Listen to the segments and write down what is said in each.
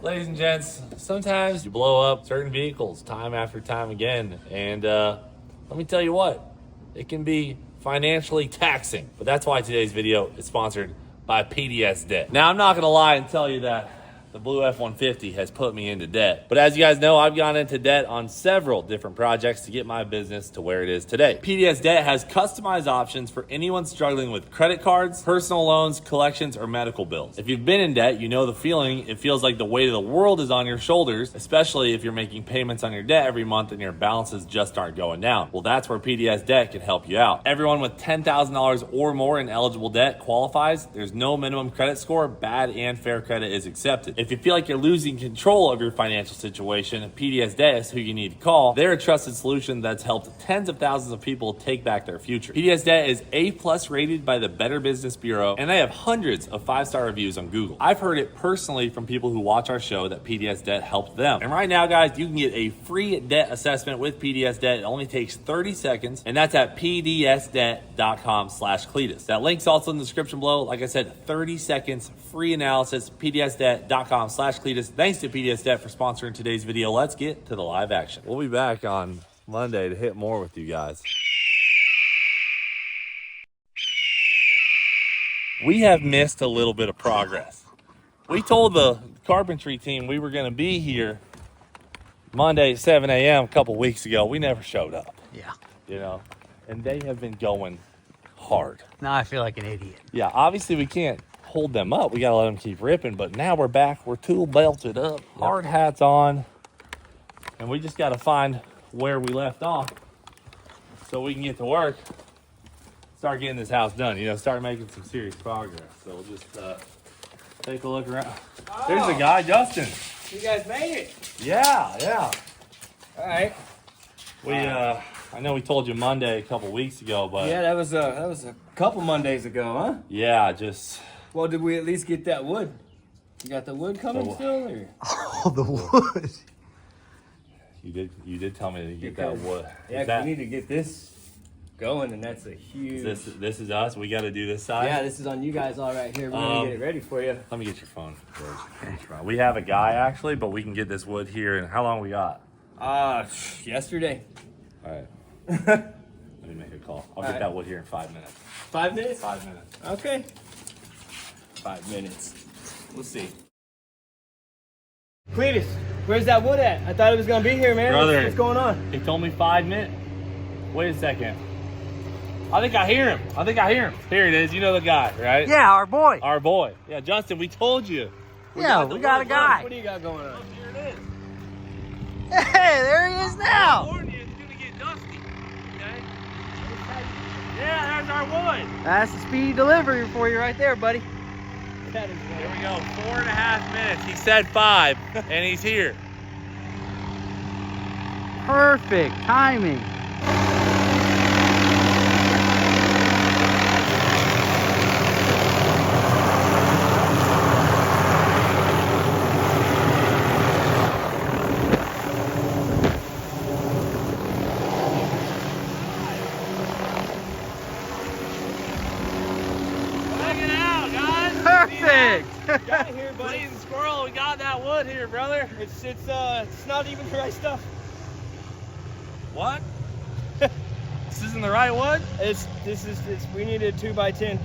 Ladies and gents, sometimes you blow up certain vehicles time after time again. And let me tell you what, it can be financially taxing. But that's why today's video is sponsored by PDS Debt. Now, I'm not going to lie and tell you that the blue F-150 has put me into debt. But as you guys know, I've gone into debt on several different projects to get my business to where it is today. PDS Debt has customized options for anyone struggling with credit cards, personal loans, collections, or medical bills. If you've been in debt, you know the feeling. It feels like the weight of the world is on your shoulders, especially if you're making payments on your debt every month and your balances just aren't going down. Well, that's where PDS Debt can help you out. Everyone with $10,000 or more in eligible debt qualifies. There's no minimum credit score. Bad and fair credit is accepted. If you feel like you're losing control of your financial situation, PDS Debt is who you need to call. They're a trusted solution that's helped tens of thousands of people take back their future. PDS Debt is A+ rated by the Better Business Bureau, and they have hundreds of 5-star reviews on Google. I've heard it personally from people who watch our show that PDS Debt helped them. And right now, guys, you can get a free debt assessment with PDS Debt. It only takes 30 seconds, and that's at pdsdebt.com/Cleetus. That link's also in the description below. Like I said, 30 seconds, free analysis, pdsdebt.com/Cleetus. Thanks to PDS Debt for sponsoring today's video. Let's get to the live action. We'll be back on Monday to hit more with you guys. We have missed a little bit of progress. We told the carpentry team we were going to be here Monday at 7 a.m. a couple weeks ago. We never showed up. Yeah. You know, and they have been going hard. Now I feel like an idiot. Yeah, obviously we can't hold them up. We got to let them keep ripping, but now we're back. We're tool belted up, hard hats on, and we just got to find where we left off so we can get to work, start getting this house done, you know, start making some serious progress. So we'll just take a look around. Oh, there's the guy, Justin. You guys made it. Yeah. All right. I know we told you Monday a couple weeks ago, but Yeah, that was a couple Mondays ago, huh? yeah, just Well, did we at least get that wood? You got the wood coming still, or? Oh, the wood. you did tell me to get that wood. Yeah, we need to get this going, and that's a huge. This is us. We got to do this side. Yeah, this is on you guys all right here. We're gonna get it ready for you. Let me get your phone, George. We have a guy actually, but we can get this wood here. And how long we got? Yesterday. All right. Let me make a call. I'll get that wood here in 5 minutes. 5 minutes? 5 minutes. Okay. 5 minutes. We'll see. Cleetus, where's that wood at? I thought it was gonna be here, man. Brother, what's going on? He told me 5 minutes. Wait a second. I think I hear him. Here it is. You know the guy, right? Yeah, our boy. Our boy. Yeah, Justin, we told you. We got a guy. What do you got going on? Here it is. Hey, there he is now. California is gonna get dusty. Okay? Yeah, there's our wood. That's the speedy delivery for you right there, buddy. That is Here we go. 4.5 minutes. He said 5, and he's here. Perfect timing. Perfect. Got it here, buddy. Blazing squirrel, we got that wood here, brother. It's not even the right stuff. What? This isn't the right wood? We needed 2x10.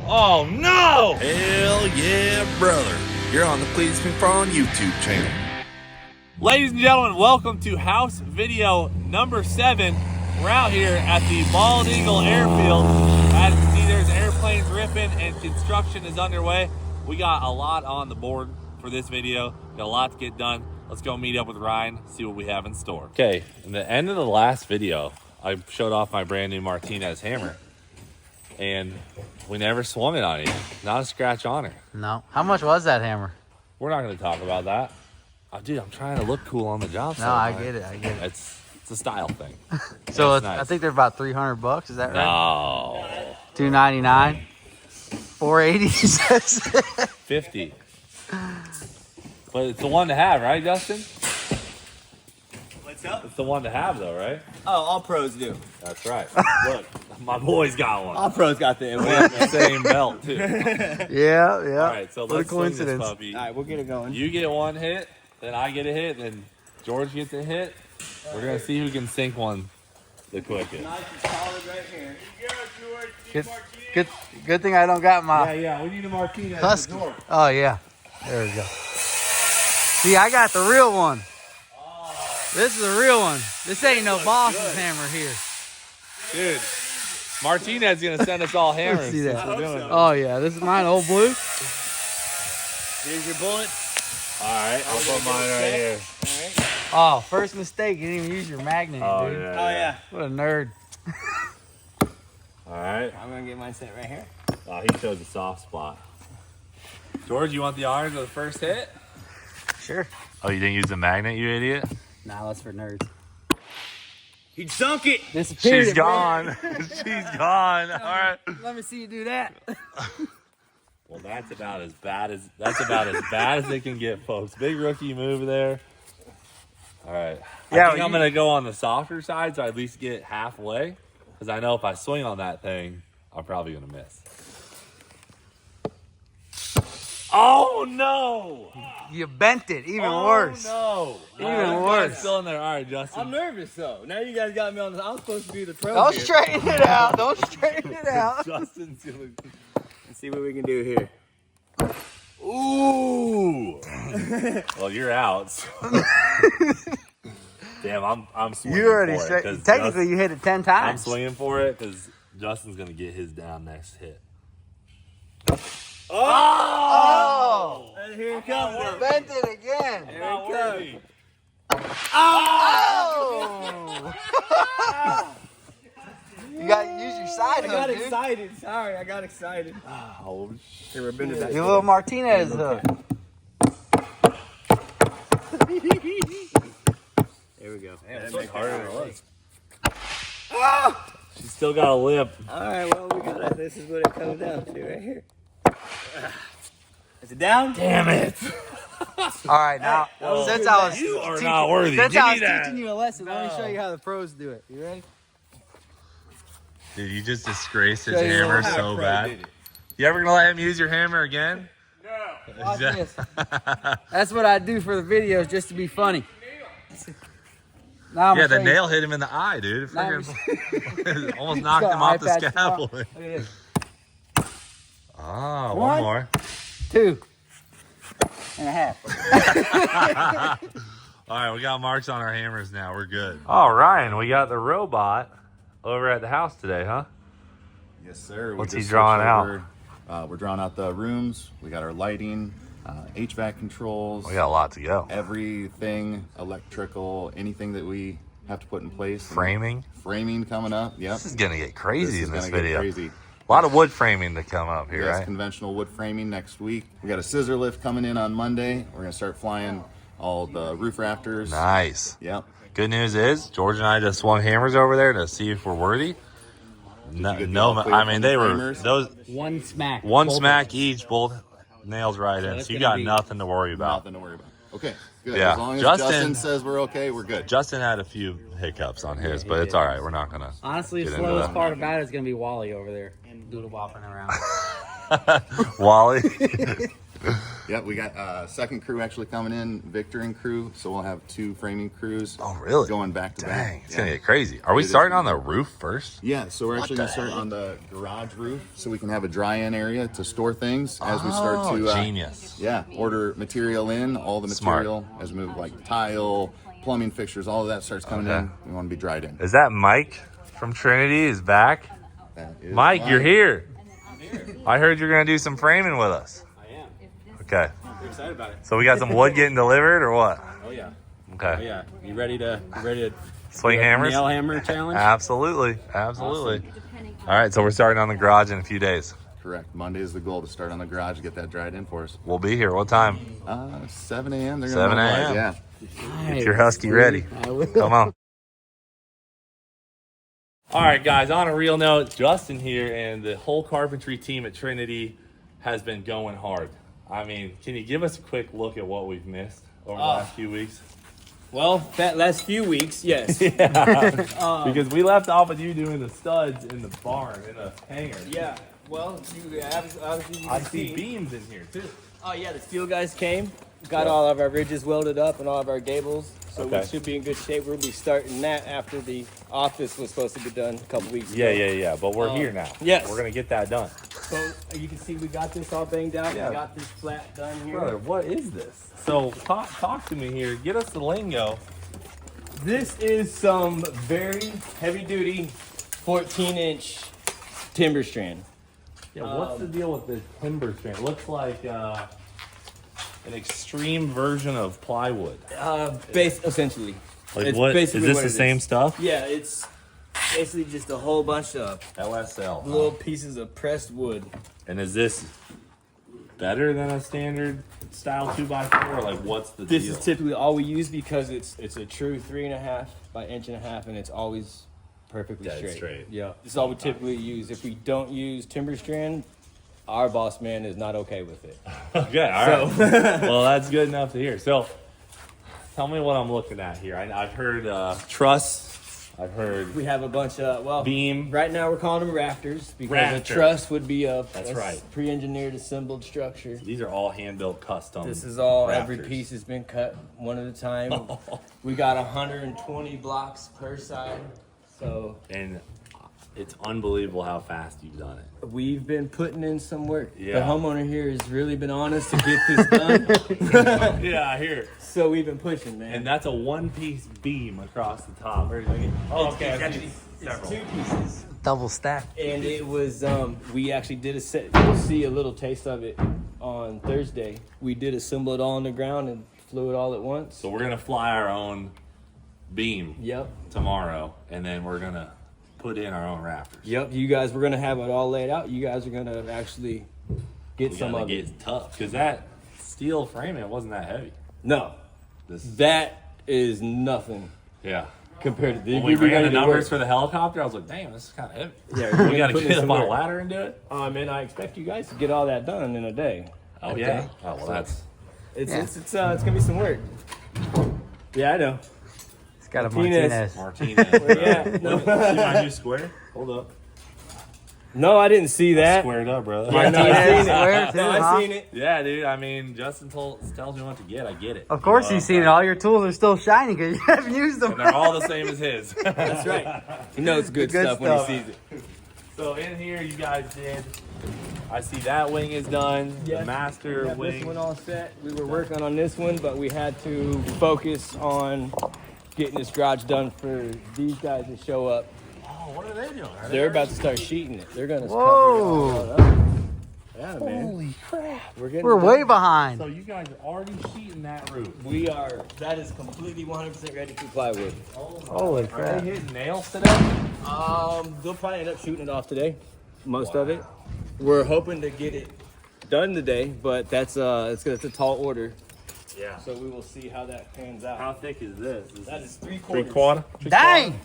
Oh no! Hell yeah, brother. You're on the Cleetus McFarland YouTube channel. Ladies and gentlemen, welcome to house video number 7. We're out here at the Bald Eagle Airfield. As you can see, there's airplanes ripping and construction is underway. We got a lot on the board for this video. Got a lot to get done. Let's go meet up with Ryan, see what we have in store. Okay, in the end of the last video, I showed off my brand new Martinez hammer. And we never swung it on you. Not a scratch on her. No. How much was that hammer? We're not going to talk about that. Oh, dude, I'm trying to look cool on the job site. No, I get it. It's a style thing. So it's nice. I think they're about $300. Is that right? No. $299. $480. He says. 50. But it's the one to have, right, Justin? What's up? It's the one to have, though, right? Oh, all pros do. That's right. Look, My boy's got one. All pros got the We have the same belt too. Yeah. All right, so What a let's swing this coincidence. puppy. All right, we'll get it going. You get one hit, then I get a hit, then George gets a hit. We're gonna see who can sink one the quickest. Nice and solid right here. Good thing I don't got my Yeah, we need a Martinez. Husky. Oh yeah. There we go. See, I got the real one. This is a real one. This ain't no boss's hammer here. Dude, Martinez is gonna send us all hammers. see that. since we're doing it. Oh yeah, this is mine, old blue. Here's your bullets. All right, I'll put mine right here. All right. Oh, first mistake. You didn't even use your magnet, Oh dude. yeah. Oh, yeah. What a nerd. All right. I'm going to get mine set right here. Oh, he chose a soft spot. George, you want the honors of the first hit? Sure. Oh, you didn't use the magnet, you idiot? Nah, that's for nerds. He sunk it. Disappeared. She's it, man. gone. She's gone. All right. Let me see you do that. Well, that's about as bad as it can get, folks. Big rookie move there. All right. Yeah, I think I'm gonna go on the softer side, so I at least get halfway, because I know if I swing on that thing, I'm probably gonna miss. Oh no! You bent it. Even Oh, worse. No! Even worse. Still in there. All right, Justin. I'm nervous, though. Now you guys got me on the... I'm supposed to be the pro Don't here. straighten it out. Don't straighten it out. Justin's gonna. Let's see what we can do here. Ooh! Well, you're out. So. Damn, I'm swinging You already for it. straight. 'Cause Technically, you hit it 10 I'm times. swinging for it because Justin's gonna get his down next hit. Oh! And here it comes. You bent it again. Here it comes. Oh! You got to use your side I got hook, dude. excited. Sorry, I got excited. Oh, Here, we're bending back. Your little Martinez hook. Here we go. that makes harder than it was. She's still got a lip. All right, well, we got it. This is what it comes down to right here. Is it down? Damn it! All right, now, since I was You are teaching, not worthy. since Give I me was that. teaching you a lesson, let me show you how the pros do it. You ready? Dude, you just disgraced his Show you hammer how so bad. You ever gonna let him use your hammer again? Watch this. That's what I do for the videos, just to be funny. Now I'm Yeah, gonna the show you- nail hit him in the eye, dude. Now I'm Freaking almost knocked him off the iPad scaffold. Look at this. Oh, one One. more. 2.5. All right, we got marks on our hammers now. We're good. Oh, Ryan, we got the robot over at the house today, huh? Yes, sir. What's he just drawing switched over. We're drawing out the rooms. We got our lighting, HVAC controls, We got a lot to go. everything electrical, anything that we have to put in place. Framing. Framing coming up. Yep. This is gonna get crazy in this gonna get video. crazy. A lot of wood framing to come up here, Yes, right? conventional wood framing next week. We got a scissor lift coming in on Monday. We're gonna start flying all the roof rafters. Nice. Yep. Good news is George and I just swung hammers over there to see if we're worthy. No, you get the no, all clear I from mean the they were framers? those One smack. one Both smack each, both nails right in. it's So you gonna got be nothing to worry about. Nothing to worry about. Okay, good. Yeah. As long as Justin- Justin says we're okay, we're good. Justin had a few hiccups on his, but it's all right. We're not gonna. Honestly, the Get into slowest that. part about it is going to be Wally over there. Doodle bopping around. Wally. Yep, we got second crew actually coming in, Victor and crew. So we'll have 2 framing crews. Oh, really? Going back to Dang, back. it's gonna get crazy. Are we It is starting gonna on the roof first? Yeah, so we're actually going to start on the garage roof so we can have a dry-in area to store things as we start to Genius. yeah, order material in, all the Smart. material as we move like tile, plumbing fixtures, all of that starts coming Okay. in. We want to be dried in. Is that Mike from Trinity is back? That is Mike, you're fine. here. I heard you're gonna do some framing with us. I am. Okay. I'm excited about it. So we got some wood getting delivered or what? Oh, yeah. Okay. Oh, yeah. You ready to Swing hammers? nail hammer challenge? Absolutely. Absolutely. All right, so we're starting on the garage in a few days. Correct. Monday is the goal to start on the garage, get that dried in for us. We'll be here. What time? 7 a.m. They're 7 gonna a.m. mobilize, Yeah. Get your husky ready. I will. Come on. All right, guys, on a real note, Justin here and the whole carpentry team at Trinity has been going hard. I mean, can you give us a quick look at what we've missed over the last few weeks? Well, that last few weeks, yes. Because we left off with you doing the studs in the barn, in a hangar. Yeah. Well, you obviously you I can see beams in here too. Oh yeah, the steel guys came, got all of our ridges welded up and all of our gables, so Okay. we should be in good shape. We'll be starting that after the office was supposed to be done a couple weeks ago. Yeah. But we're here now. yes. We're gonna get that done. So you can see we got this all banged out. Yeah. We got this flat done here. Brother, what is this? So talk to me here. Get us the lingo. This is some very heavy duty 14-inch timber strand. Yeah, what's the deal with this timber strand? It looks like an extreme version of plywood. Essentially. Like It's what? Is basically this what the it same is. stuff? Yeah, it's basically just a whole bunch of LSL. little pieces of pressed wood. And is this better than a standard style 2x4? Like what's the This deal? is typically all we use because it's a true 3.5 by 1.5 inch, and it's always perfectly Dead straight. Yeah, this is all we typically use. If we don't use timber strand, our boss man is not okay with it. Okay, all right. Well, that's good enough to hear. So, tell me what I'm looking at here. I've heard truss. I've heard We have a bunch of beam. Right now we're calling them rafters because Rafter. a truss would be a That's right. pre-engineered assembled structure. These are all hand-built custom. This is all, every rafters. piece has been cut one at a time. We got 120 blocks per side. So And it's unbelievable how fast you've done it. we've been putting in some work. Yeah. The homeowner here has really been on us to get this done. Yeah, I hear. So we've been pushing, man. And that's a one-piece beam across the top. Oh, okay. I see It's several. 2 pieces. Double stack. And it was, we actually did a set. You'll see a little taste of it on Thursday. We did assemble it all on the ground and flew it all at once. So we're gonna fly our own beam Yep. tomorrow, and then we're gonna put in our own rafters. Yep. You guys, we're going to have it all laid out. You guys are going to actually get We some gotta of get it. tough because that steel framing wasn't that heavy. No, This, that is nothing yeah. compared to When we we ran the ready to numbers work. for the helicopter, I was like, damn, this is kind of heavy. Yeah, We gotta put in get up some on a work. ladder and do it. Man, I expect you guys to get all that done in a day. Oh yeah. Oh well, that's It's gonna be some work. Yeah, I know. It's got a Martinez. Martinez. Martinez. Yeah. No. See my new square? Hold up. No, I didn't see that. Squared up, brother. Yeah, no, I Martinez seen it. square too, No, I huh? seen it. Yeah, dude. I mean, Justin tells me what to get. I get it. Of course, You know, you've seen it. All your tools are still shiny because you haven't used them. And they're all the same as his. That's right. He knows good, Good stuff, stuff. when he sees it. So in here, you guys did. I see that wing is done. Yes. The master We have wing. this one all set. We were working on this one, but we had to focus on getting this garage done for these guys to show up. Oh, what are they doing? Are They're about to start sheeting it. They're gonna Whoa. cover it all up. Yeah, man. Holy crap. We're getting We're it way done. behind. So you guys are already sheeting that roof. We are. That is completely 100% ready for plywood. Holy Are crap. they hitting nails today? They'll probably end up shooting it off today. Most of it. We're hoping to get it done today, but it's a tall order. Yeah. So we will see how that pans out. How thick is this? That is 3/4. 3/4? Dang.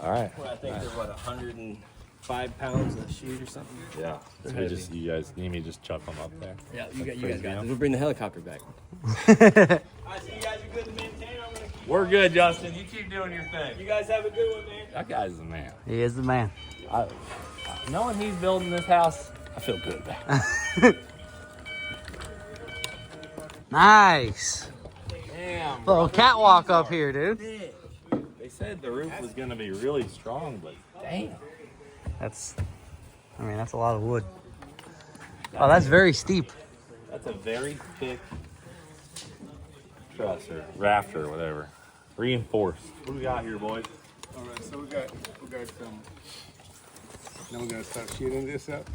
All right. Well, I think they're 105 pounds a sheet or something. Yeah. So heavy. you guys need me to just chuck them up there. Yeah, you guys crazy, got huh? it. We'll bring the helicopter back. I see you guys are good to maintain. I'm gonna keep. We're good, Justin. You keep doing your thing. You guys have a good one, man. That guy's the man. He is the man. Knowing he's building this house, I feel good about it. Nice. Damn. Little catwalk up here, dude. They said the roof was going to be really strong, but damn. That's a lot of wood. Oh, that's very steep. That's a very thick truss or rafter or whatever. Reinforced. What do we got here, boys? All right, so we got some. Now we're gonna start sheeting this up.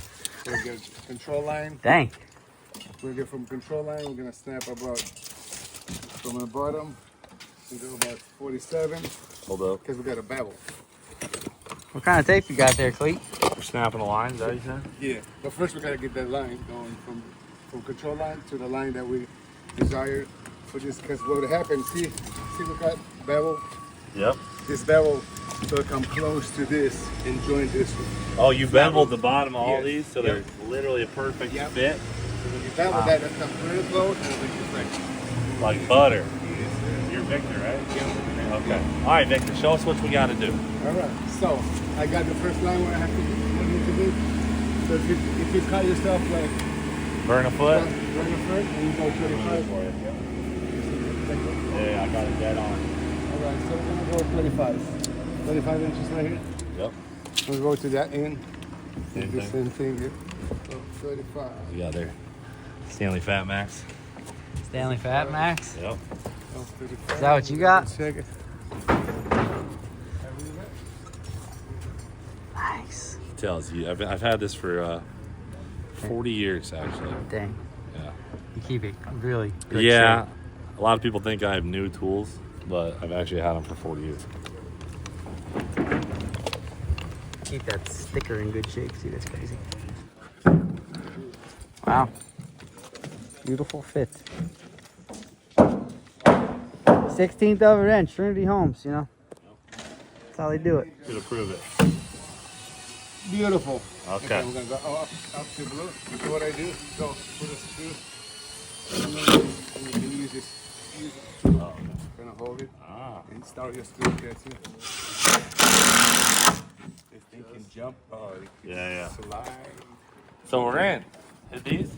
We're gonna get control line. Dang. We're gonna get from control line. We're gonna snap about from the bottom to go about 47 Hold up. because we got a bevel. What kind of tape you got there, Cleet? We're snapping the lines, is that what you said? Yeah, but first we gotta get that line going from control line to the line that we desire for this. Because what would happen? See, we got bevel. Yep. This bevel will come close to this and join this one. Oh, you beveled the bottom of all Yes. these, so Yep. they're literally a perfect Yep. fit, So when you bevel that comes really close and we just like. like butter. Yes, sir. You're Victor, right? Okay. All right, Victor, show us what we got to do. All right. So I got the first line where I need to do. So if you cut yourself like Burn a foot? burn a foot, and you go 25 for you. Yeah, I got it dead on. All right. So we're gonna go 25 inches right here. Yep. We'll go to that end. Same Do the thing. same thing here. So 35. We got there. Stanley Fat Max. Stanley Fat Max. Yep. So 35. Is that what you got? Check it. Nice. Tells you, I've had this for 40 years actually. Dang. Yeah. You keep it really good Yeah. shape. A lot of people think I have new tools, but I've actually had them for 40 years. Keep that sticker in good shape too. That's crazy. Wow. Beautiful fit. 16th of an inch, Trinity Homes, you know. That's how they do it. Could approve it. Beautiful. Okay. We're gonna go up to blue. Before what I do, go put a screw. And you can use this. Gonna hold it and start your screw there too. This thing can jump. Oh, it can Yeah. slide. So we're in. Hit these.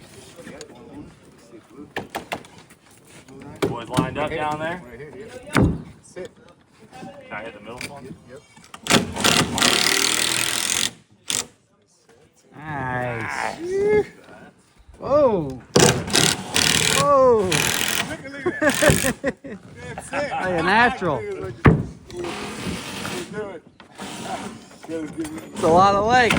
Boys lined up down there. Right here, yeah. Sit. Can I hit the middle one? Yep. Nice. Whoa. Whoa. That's it. Like a natural. It's a lot of leg.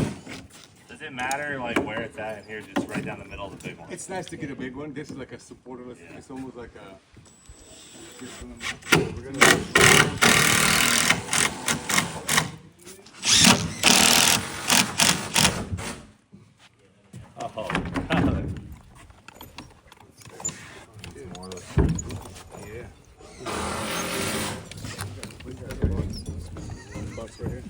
Does it matter like where it's at in here, just right down the middle of the big one? It's nice to get a big one. This is like a supporterless. Yeah. It's almost like a. This one. We're gonna. Oh, Yeah. One box right here.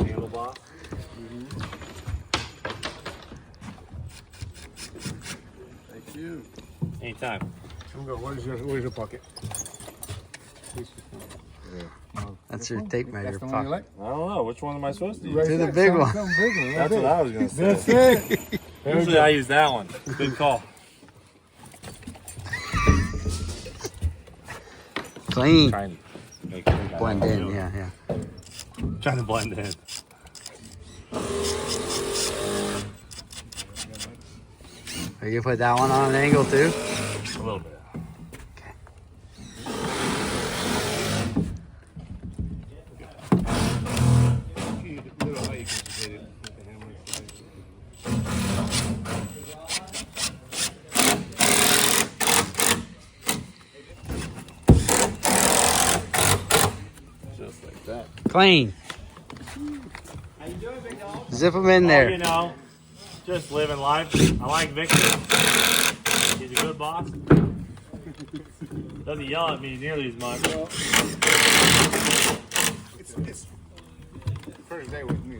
handle box. Thank you. Anytime. Where's your pocket? That's your tape measure. That's the one you like? I don't know. Which one am I supposed to use? Right Do the there. big one. Some big one. That's what I was going to say. That's it. Usually I use that one. Good call. Clean. Trying to make it Blend in, yeah. Trying to blend in. Are you gonna put that one on an angle too? A little bit. Just like that. Clean. Zip them in Oh, there. you know, just living life. I like Victor. He's a good boss. Doesn't yell at me nearly as much. It's first day with me.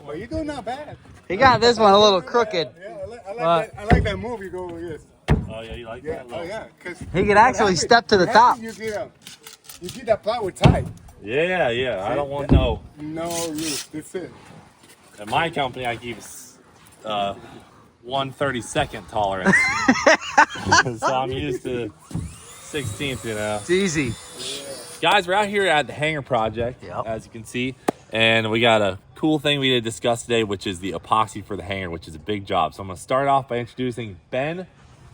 But you're doing not bad. He got this one a little crooked. Yeah, I like that move. You go like this. Oh yeah, you like Yeah, that? oh yeah. Cause He could actually step to the top. You get that plywood tight. Yeah, yeah. I don't want no. No use. That's it. At my company, I keep 1/32 tolerance, so I'm used to 16th. You know, It's easy. guys, we're out here at the hangar project, Yep. as you can see, and we got a cool thing we did discuss today, which is the epoxy for the hangar, which is a big job. So I'm going to start off by introducing Ben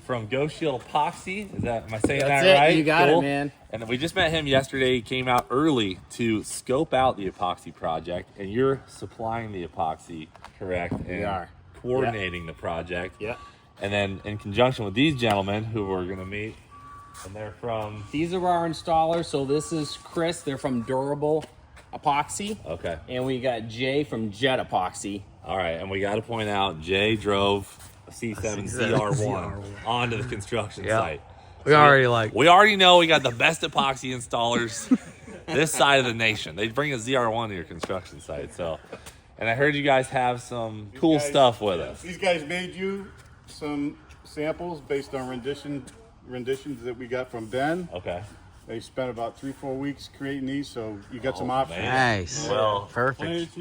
from Go Shield Epoxy. Am I saying That's that it. right? You got it, man. And we just met him yesterday. He came out early to scope out the epoxy project, and you're supplying the epoxy, correct? We are. Coordinating the project. Yeah. And then in conjunction with these gentlemen who we're going to meet, and they're from... These are our installers. So this is Chris. They're from Durabull Epoxy. Okay. And we got Jay from Jet Epoxy. All right, and we got to point out, Jay drove a C7 ZR1 onto the construction site. We already know we got the best epoxy installers this side of the nation. They bring a ZR1 to your construction site. So And I heard you guys have some cool stuff with us. These guys made you some samples based on renditions that we got from Ben. Okay. They spent about 3-4 weeks creating these, so you got some options. Nice. Well, Perfect.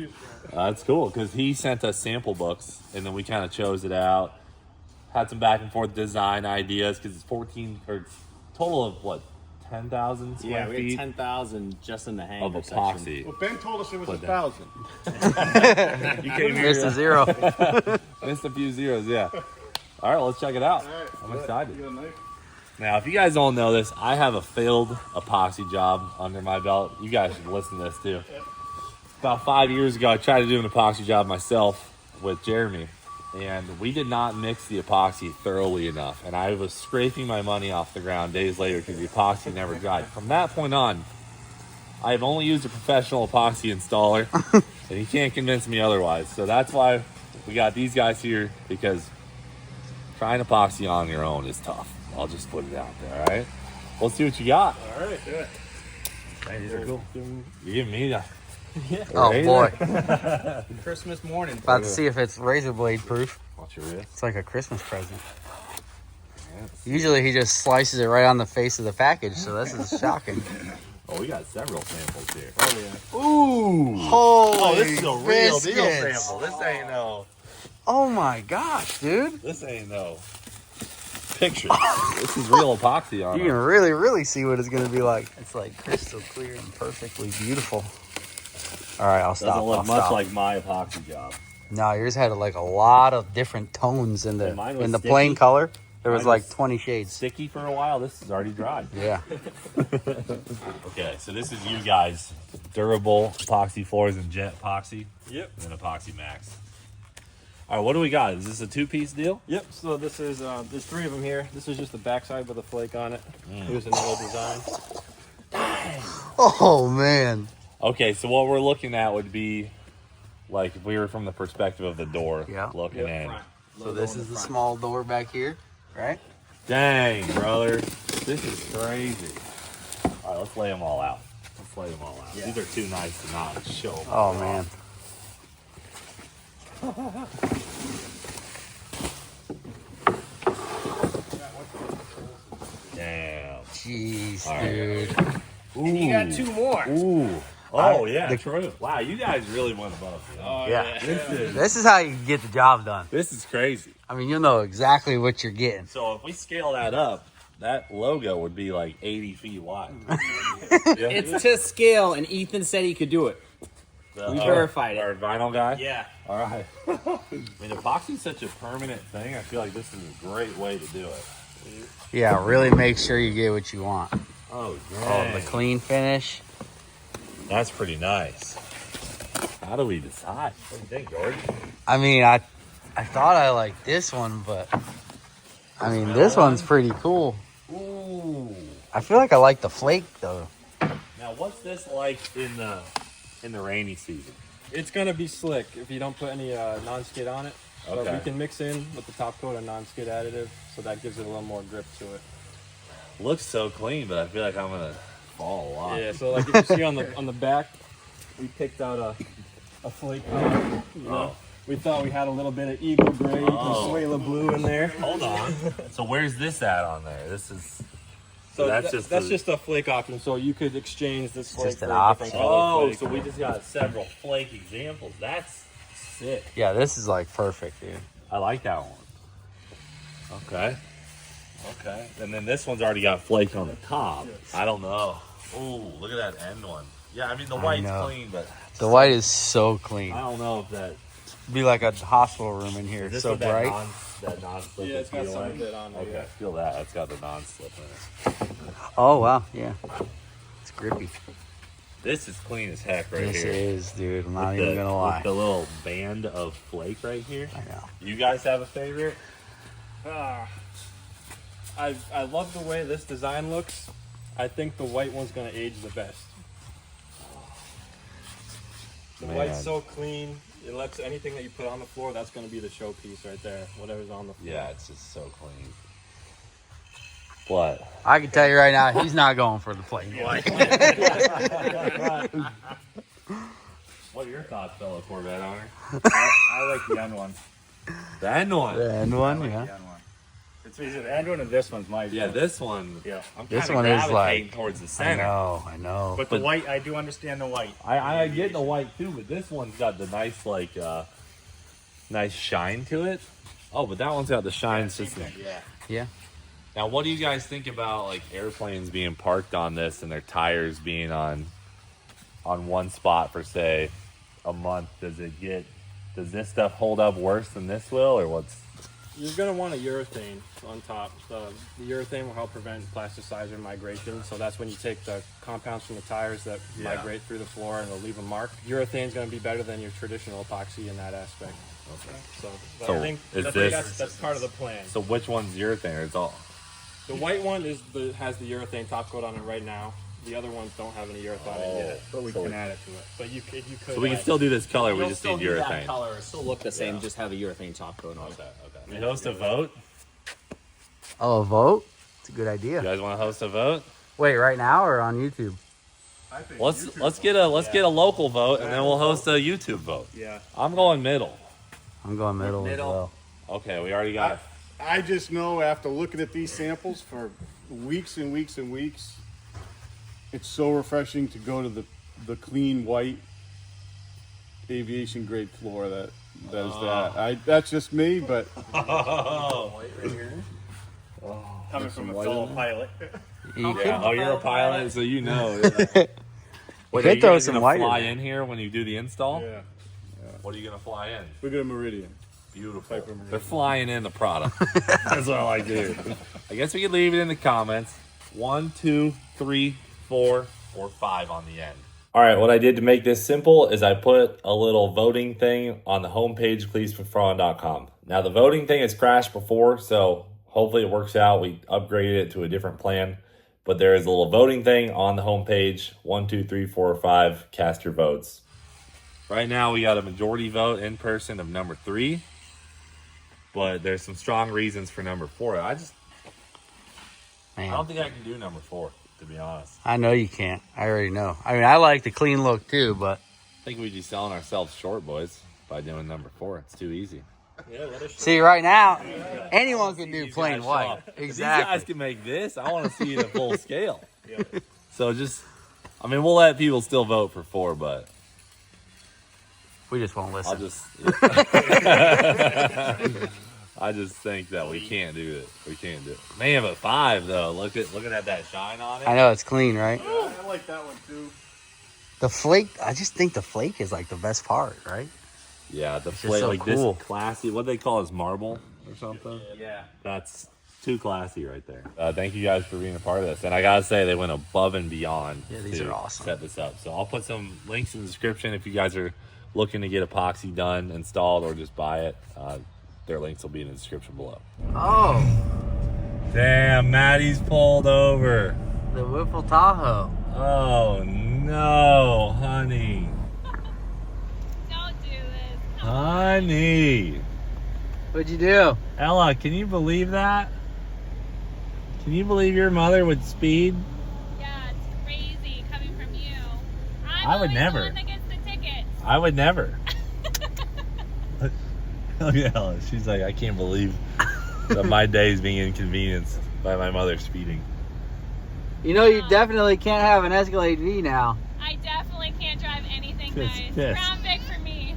that's cool because he sent us sample books and then we kind of chose it out. Had some back and forth design ideas because it's 14 or it's total of what, 10,000 square Yeah, we feet had 10,000 just in the hangar of section. epoxy. Well, Ben told us it was Put 1,000. You came here, Missed a zero. missed a few zeros, yeah. All right, let's check it out. All right, I'm excited. You got a knife? Now, if you guys don't know this, I have a failed epoxy job under my belt. You guys should listen to this too. About 5 years ago, I tried to do an epoxy job myself with Jeremy, and we did not mix the epoxy thoroughly enough. And I was scraping my money off the ground days later because the epoxy never dried. From that point on, I have only used a professional epoxy installer, and he can't convince me otherwise. So that's why we got these guys here, because trying epoxy on your own is tough. I'll just put it out there, all right? We'll see what you got. All right, do it. Hey, these are cool. You give me the... Oh boy. Christmas morning. About to see if it's razor blade proof. Watch your wrist. It's like a Christmas present. Usually he just slices it right on the face of the package, so this is shocking. Oh, we got several samples here. Oh, yeah. Ooh! Holy Oh, this is a real deal biscuits. sample. This ain't no... Oh my gosh, dude. This ain't no... picture. This is real epoxy on You it. can really, really see what it's going to be like. It's like crystal clear and perfectly beautiful. All right, I'll stop. Doesn't look I'll much stop. like my epoxy job. No, yours had like a lot of different tones in Yeah, mine the was in the sticky. plain color. There was Mine like was 20 shades. Sticky for a while. This is already dry. Yeah. Okay, so this is you guys. Durable epoxy floors and jet epoxy. Yep. And then epoxy max. All right, what do we got? Is this a two-piece deal? Yep. So this is there's 3 of them here. This is just the backside with a flake on it. Here's another design. Oh man. Okay, so what we're looking at would be like if we were from the perspective of the door Yeah. looking in. So this is the small door back here, right? Dang, brother. This is crazy. All right, let's lay them all out. Let's lay them all out. These are too nice to not show them. Oh man. Damn. Jeez, All right. dude. Ooh. You got 2 more. Ooh. Oh, yeah, the- true. Wow, you guys really went above. You know? Yeah. This This is how you get the job done. is crazy. I mean, you'll know exactly what you're getting. So if we scale that up, that logo would be like 80 feet wide. It's to scale, and Ethan said he could do it. We verified it. Our vinyl guy? Yeah. All right. I mean, epoxy's such a permanent thing. I feel like this is a great way to do it. Yeah, really make sure you get what you want. Oh, Oh, dang. the clean finish. That's pretty nice. How do we decide? What do you think, George? I mean, I thought I liked this one, but I mean, this one's pretty cool. Ooh. I feel like I like the flake though. Now, what's this like in the rainy season? It's gonna be slick if you don't put any non-skid on it. So Okay. we can mix in with the top coat a non-skid additive, so that gives it a little more grip to it. Looks so clean, but I feel like I'm gonna fall a lot. Yeah. So like if you see on the back, we picked out a flake color. You know? Oh. We thought we had a little bit of eagle gray, consuela blue in there. Hold on. So where's this at on there? This is. So that's that's just just a flake option. So you could exchange this flake just for an a option. different color Oh, flake. so we just got several flake examples. That's sick. Yeah, this is like perfect, dude. I like that one. Okay. Okay. And then this one's already got flake on the top. I don't know. Ooh, look at that end one. Yeah, I mean the white's know. clean, but The white is so clean. I don't know if that Be like a hospital room in here. is this So what bright. that non-slip Yeah, it's got some of it on there. Okay, Yeah. feel that. It's got the non-slip in it. Oh wow, yeah. It's grippy. This is clean as heck right This here. is, dude. I'm not With even the- gonna lie. With the little band of flake right here. I know. You guys have a favorite? I love the way this design looks. I think the white one's gonna age the best. The Man. white's so clean. It lets anything that you put on the floor, that's gonna be the showpiece right there. Whatever's on the floor. Yeah, it's just so clean. What? I can tell you right now, he's not going for the plain white. What are your thoughts, fellow Corvette owner? I like the end one. The end one. The end one, The yeah. end one. It's either the end one and this one's my. Yeah, this one. Yeah. I'm This kinda one is gravitating like towards the I center. know. But the white, I do understand the white. I get the white too, but this one's got the nice nice shine to it. Oh, but that one's got the shine system. Yeah. Yeah. Now, what do you guys think about like airplanes being parked on this and their tires being on one spot for say a month? Does this stuff hold up worse than this will, or what's? You're going to want a urethane on top. The urethane will help prevent plasticizer migration. So that's when you take the compounds from the tires that migrate through the floor and they'll leave a mark. Urethane is going to be better than your traditional epoxy in that aspect. Okay. So So I think is that's part of the plan. So which one's urethane? Or it's all. The white one has the urethane top coat on it right now. The other ones don't have any urethane in it yet. But we can add it to it. But you could. So we can still do this color. We You'll just still need do that urethane. color. It'll still look the same. Just have a urethane top coat on it. Okay. We host a vote. Oh, a vote? It's a good You idea. guys want to host a vote? Wait, right now or on YouTube? I think Let's get a local vote and then we'll host a YouTube vote. Yeah. I'm going middle. I'm going middle as Middle. well. Okay, we already got. I just know after looking at these samples for weeks and weeks and weeks, it's so refreshing to go to the clean white aviation grade floor that is that. That's just me, but Coming from a fellow pilot. You Yeah. Oh, you're a pilot, so you know. could, Wait, could are throw you some gonna white fly in. in here when you do the install? yeah, What are you gonna fly in? we got a Meridian. Beautiful. Piper Meridian. They're flying in the product. That's all I do. I guess we could leave it in the comments. 1, 2, 3, 4, or 5 on the end. All right, what I did to make this simple is I put a little voting thing on the homepage, cleetusmcfarland.com. Now, the voting thing has crashed before, so hopefully it works out. We upgraded it to a different plan, but there is a little voting thing on the homepage. 1, 2, 3, 4, or 5. Cast your votes. Right now, we got a majority vote in person of number 3, but there's some strong reasons for number 4. I Man, don't think I can do number 4, to be honest. I know you can't. I already know. I mean, I like the clean look too, but I think we'd be selling ourselves short, boys, by doing number 4. It's too easy. Yeah, let us see right now, anyone can do These plain guys white. show up. If these Exactly. guys can make this, I want to see it at full scale. So I mean, we'll let people still vote for 4, but We just won't listen. I'll just. I just think that we can't do it. We can't do it. Man, but 5 though. Looking at that shine on it. I know it's clean, right? I like that one too. The flake, I just think the flake is like the best part, right? Yeah, the just plate so like cool. this classy. What they call is marble or something. Yeah. That's too classy right there. Thank you guys for being a part of this. And I gotta say, they went above and beyond Yeah, these to are awesome. set this up. So I'll put some links in the description if you guys are looking to get epoxy done, installed, or just buy it. Their links will be in the description below. Oh, Damn, Maddie's pulled over. the Whipple Tahoe. Oh no, honey. Don't do this. Honey. What'd you do? Ella, can you believe that? Can you believe your mother would speed? Yeah, it's crazy coming from you. I would always never. The one that gets the tickets. I would never. Look at Ella. She's like, I can't believe that my day is being inconvenienced by my mother speeding. You know, you definitely can't have an Escalade V now. I definitely can't drive anything Kiss, nice. kiss. Brown big for me.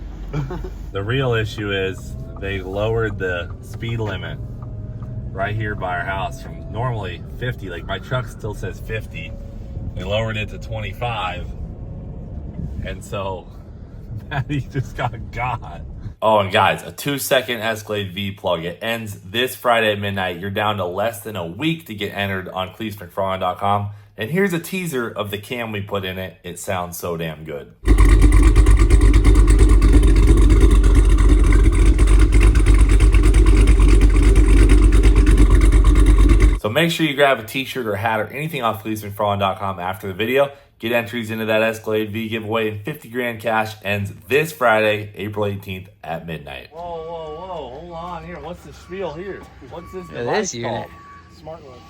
The real issue is they lowered the speed limit right here by our house from normally 50. Like my truck still says 50. They lowered it to 25. And so Maddie just got. Oh, and guys, a 2-second Escalade V plug. It ends this Friday at midnight. You're down to less than a week to get entered on CleetusMcFarland.com. And here's a teaser of the cam we put in it. It sounds so damn good. So make sure you grab a t-shirt or a hat or anything off CleetusMcFarland.com after the video. Get entries into that Escalade V giveaway, and 50 grand cash ends this Friday, April 18th at midnight. Whoa, whoa, whoa. Hold on here. What's the spiel here? What's this device unit. Smart lift.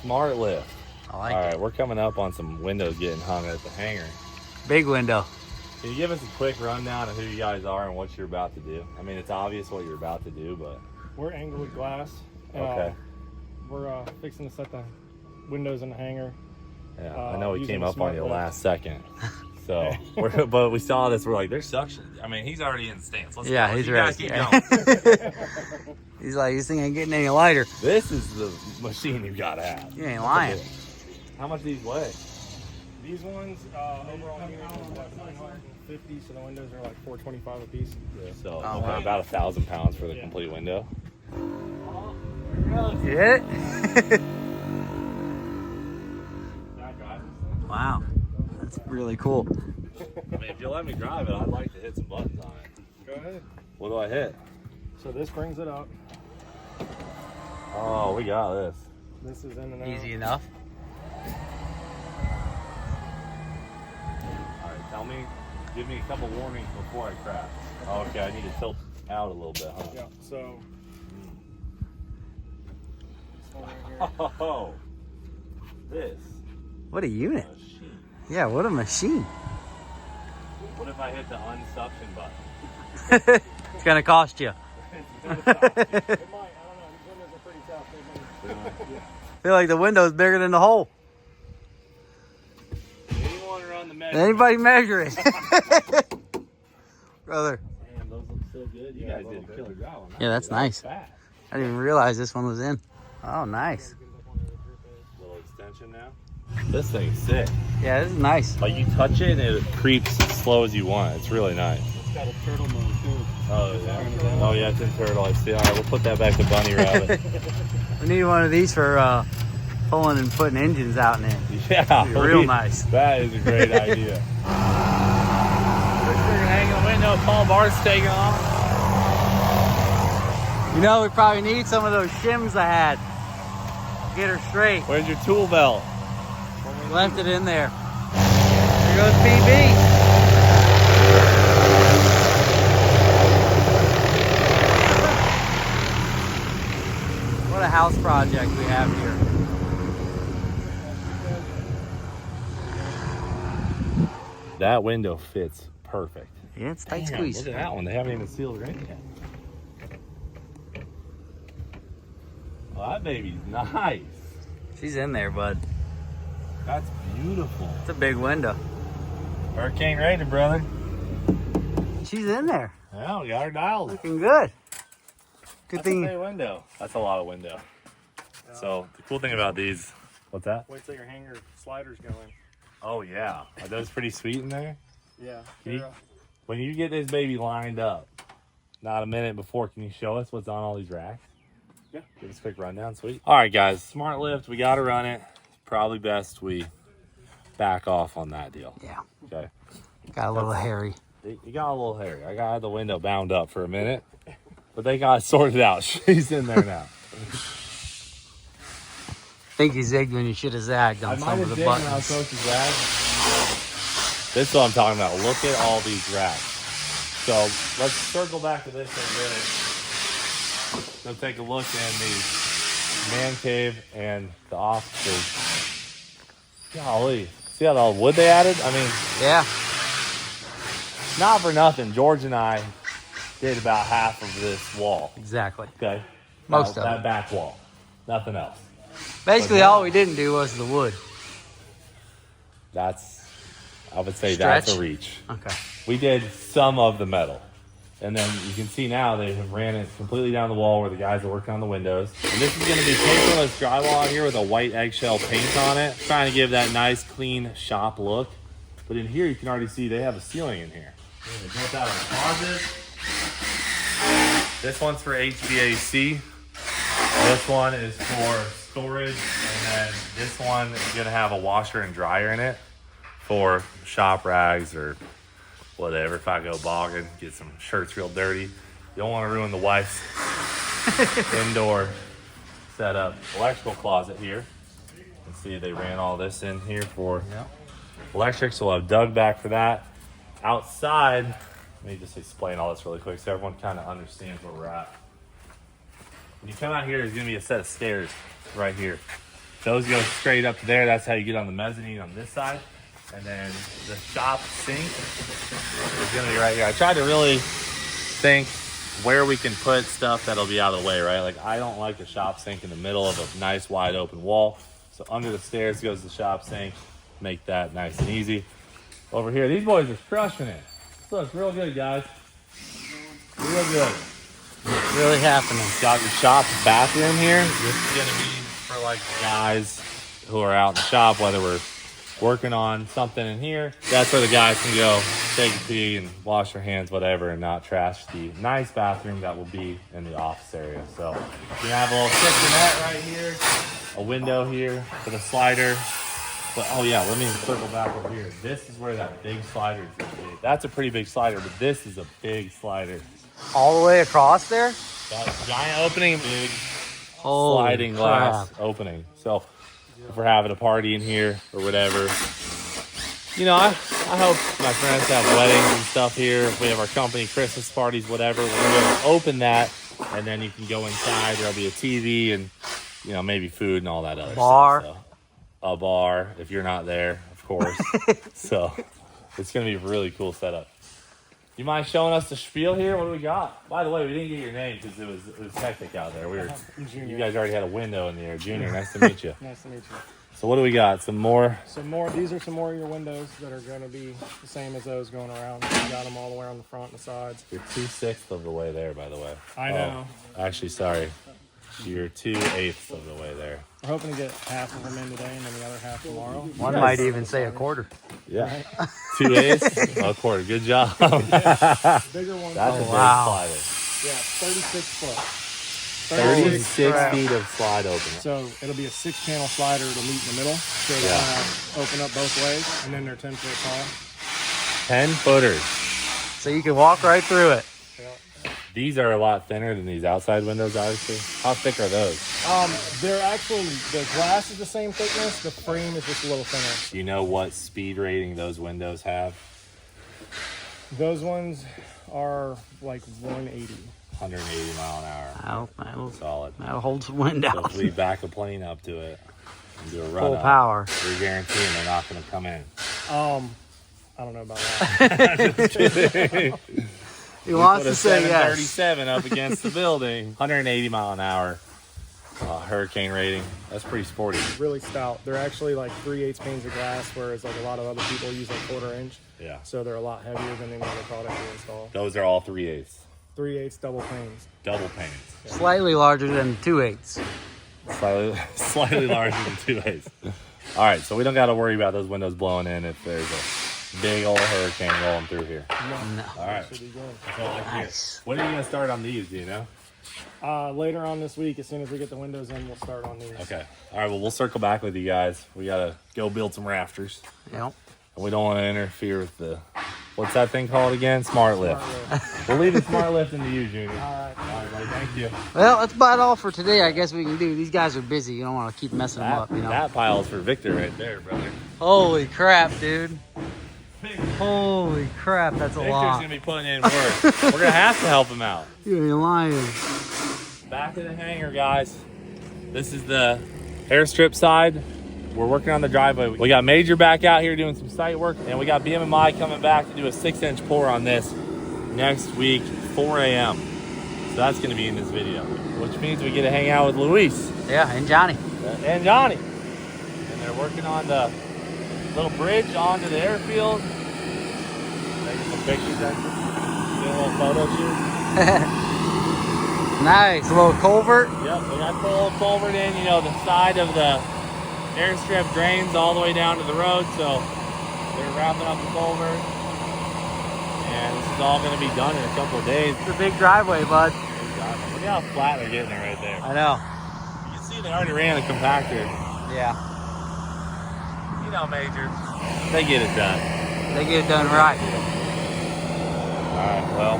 Smart lift. I like All it. right, we're coming up on some windows getting hung at the hangar. Big window. Can you give us a quick rundown of who you guys are and what you're about to do? I mean, it's obvious what you're about to do, but... We're Englewood Glass. Okay. We're fixing to set the windows in the hangar. Yeah, I know we using came a up on smart you lift. last second. So, but we saw this. We're like, there's suction. I mean, he's already in the stance. Let's Yeah, go. he's You ready. guys keep Yeah. going. He's like, this thing ain't getting any lighter. This is the machine you gotta have. You ain't lying. How much do these weigh? These ones, overall unit is what, 950, so the windows are like 425 a piece. So wow. about 1,000 pounds for the complete window. Yeah. Wow, that's really cool. I mean, if you'll let me drive it, I'd like to hit some buttons on it. Go ahead. What do I hit? So this brings it up. Oh, we got this. This is in and out. Easy enough. All right, give me a couple warnings before I crash. Oh, okay, I need to tilt out a little bit, huh? Yeah, so. This one right here. Oh, this. What a unit. Machine. Yeah, what a machine. What if I hit the unsuction button? It's gonna cost you. It might, I don't know. These windows are pretty tough. I feel like the window's bigger than the hole. Anyone run the measure? Anybody measure it? Brother. Damn, those look so good. You guys did a killer job on that. Yeah, that's Dude, that was nice. fast. I didn't even realize this one was in. Oh, nice. Little extension now. This thing's sick. Yeah, this is nice. Like you touch it and it creeps as slow as you want. It's really nice. It's got a turtle mode too. Oh yeah. Oh yeah, it's in turtle. I see. All right, we'll put that back to bunny rabbit. We need one of these for pulling and putting engines out and in. Yeah, Real nice. That is a great idea. We're hanging the window. Paul Bart's taking off. You know, we probably need some of those shims I had. Get her straight. Where's your tool belt? Left it in there. There goes PB. What a house project we have here. That window fits perfect. Yeah, it's tight Damn, squeeze. look at that one. They haven't even sealed it in yet. Oh, that baby's nice. She's in there, bud. That's beautiful. It's a big window. Hurricane rated, brother. She's in there. Yeah, we got her dialed. Looking good. Good That's thing. a big window. That's a lot of window. So the cool thing about these, what's that? Wait till your hanger sliders go in. Oh yeah, are those pretty sweet in there? Yeah. Can you- they're, When you get this baby lined up, not a minute before, can you show us what's on all these racks? Yeah. Give us a quick rundown, sweet. All right, guys, smart lift. We got to run it. Probably best we back off on that deal. Yeah. Okay. Got a little hairy. You got a little hairy. I got the window bound up for a minute, but they got it sorted out. She's in there now. I think you zigged when you should have zagged on some of the buttons. supposed to zag. This is what I'm talking about. Look at all these racks. So let's circle back to this in a minute. Go take a look in the man cave and the offices. Golly. See how all the wood they added? I mean, Yeah. not for nothing. George and I did about half of this wall. Exactly. Okay? Most of that it. back wall. Nothing else. Basically, But all we didn't do was the wood. I would say that's Stretch? a reach. Okay. We did some of the metal. And then you can see now they have ran it completely down the wall where the guys are working on the windows. And this is going to be paperless drywall here with a white eggshell paint on it. Trying to give that nice, clean shop look. But in here, you can already see they have a ceiling in here. They built out a closet. This one's for HVAC. This one is for storage. And then this one is going to have a washer and dryer in it for shop rags or whatever. If I go bogging, get some shirts real dirty. You don't want to ruin the wife's indoor setup. Electrical closet here. You can see they ran all this in here for electric, so we'll have Doug back for that. Outside, let me just explain all this really quick so everyone kind of understands where we're at. When you come out here, there's going to be a set of stairs right here. Those go straight up to there. That's how you get on the mezzanine on this side. And then the shop sink is gonna be right here. I tried to really think where we can put stuff that'll be out of the way, right? Like I don't like the shop sink in the middle of a nice wide open wall. So under the stairs goes the shop sink. Make that nice and easy. Over here, these boys are crushing it. This looks real good, guys. Real good. It's really happening. Got your shop bathroom here. This is gonna be for like guys who are out in the shop, whether we're working on something in here. That's where the guys can go take a pee and wash their hands, whatever, and not trash the nice bathroom that will be in the office area. So you have a little kitchenette right here, a window here for the slider. But oh yeah, let me circle back over here. This is where that big slider is gonna be. That's a pretty big slider, but this is a big slider. All the way across there? That giant opening, big Holy sliding glass crap. opening. So if we're having a party in here or whatever, you know, I hope my friends have weddings and stuff here. If we have our company Christmas parties, whatever, we're gonna be able to open that, and then you can go inside. There'll be a TV and, you know, maybe food and all that other Bar. stuff. So, a bar if you're not there, of course. So it's gonna be a really cool setup. You mind showing us the spiel here? What do we got? By the way, we didn't get your name because it was hectic out there. You guys already had a window in the air. Junior, nice to meet you. Nice to meet you. So what do we got? Some more? These are some more of your windows that are going to be the same as those going around. You got them all the way on the front and the sides. You're 2/6 of the way there, by the way. I know. Oh, actually, sorry. You're 2/8 of the way there. We're hoping to get half of them in today and then the other half tomorrow. One might even say a quarter. Yeah. 2/8? A quarter. Good job. Bigger ones. That's a big wow. slider. Yeah, 36 foot. 36 feet of slide opening. So it'll be a 6-channel slider. It'll meet in the middle. So they'll open up both ways, and then they're 10 foot tall. 10-footers. So you can walk right through it. These are a lot thinner than these outside windows, obviously. How thick are those? They're actually, the glass is the same thickness. The frame is just a little thinner. Do you know what speed rating those windows have? Those ones are like 180. 180 mile an hour. Solid. That'll hold some wind out. So if we back a plane up to it and do a run Full up, power. we're guaranteeing they're not going to come in. I don't know about that. Just kidding. He wants Put a to say yes. 737 up against the building. 180 mile an hour. Hurricane rating. That's pretty sporty. Really stout. They're actually like 3/8 panes of glass, whereas like a lot of other people use like 1/4 inch. Yeah. So they're a lot heavier than any other product we install. Those are all 3/8. 3/8 double panes. Double panes. Slightly larger than 2/8. Slightly larger than 2/8. All right, so we don't got to worry about those windows blowing in if there's a big old hurricane rolling through here. No. All right. Should be good. So like here. Nice. When are you going to start on these, do you know? Later on this week, as soon as we get the windows in, we'll start on these. Okay. All right, well, we'll circle back with you guys. We got to go build some rafters. Yep. And we don't want to interfere with the, what's that thing called again? Smart lift. We'll leave the smart lift into you, Junior. All right, buddy. Thank you. Well, that's about all for today. I guess we can do. These guys are busy. You don't want to keep messing them up, you know. That pile's for Victor right there, brother. Holy crap, dude. Holy crap, that's a Victor's lot. going to be putting in work. We're going to have to help him out. You're lying. Back to the hangar, guys. This is the airstrip side. We're working on the driveway. We got Major back out here doing some site work, and we got BMI coming back to do a 6-inch pour on this next week, 4 a.m. So that's going to be in this video, which means we get to hang out with Luis. Yeah, and Johnny. And Johnny. And they're working on the little bridge onto the airfield. Taking some pictures, actually. Doing a little photo shoot. Nice. A little culvert. Yep, we got the little culvert in, you know, the side of the airstrip drains all the way down to the road, so they're wrapping up the culvert. And this is all going to be done in a couple of days. It's a big driveway, bud. Look how flat they're getting it right there. I know. You can see they already ran the compactor. Yeah. You know, Major, they get it done. They get it done right. All right, well,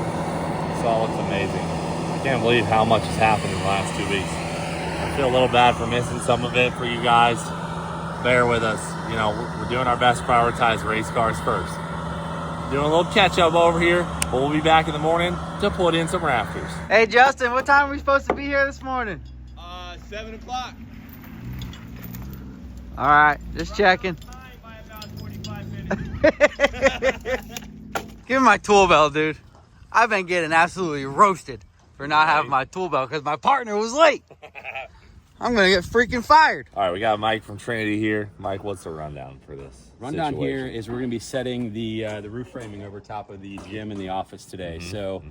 this all looks amazing. I can't believe how much has happened in the last 2 weeks. I feel a little bad for missing some of it for you guys. Bear with us. You know, we're doing our best to prioritize race cars first. Doing a little catch up over here, but we'll be back in the morning to put in some rafters. Hey, Justin, what time are we supposed to be here this morning? 7 o'clock. All right, just checking. By about 45 minutes. Give me my tool belt, dude. I've been getting absolutely roasted for not having my tool belt because my partner was late. I'm gonna get freaking fired. All right, we got Mike from Trinity here. Mike, what's the rundown for this? Rundown here situation? is we're going to be setting the roof framing over top of the gym and the office today. So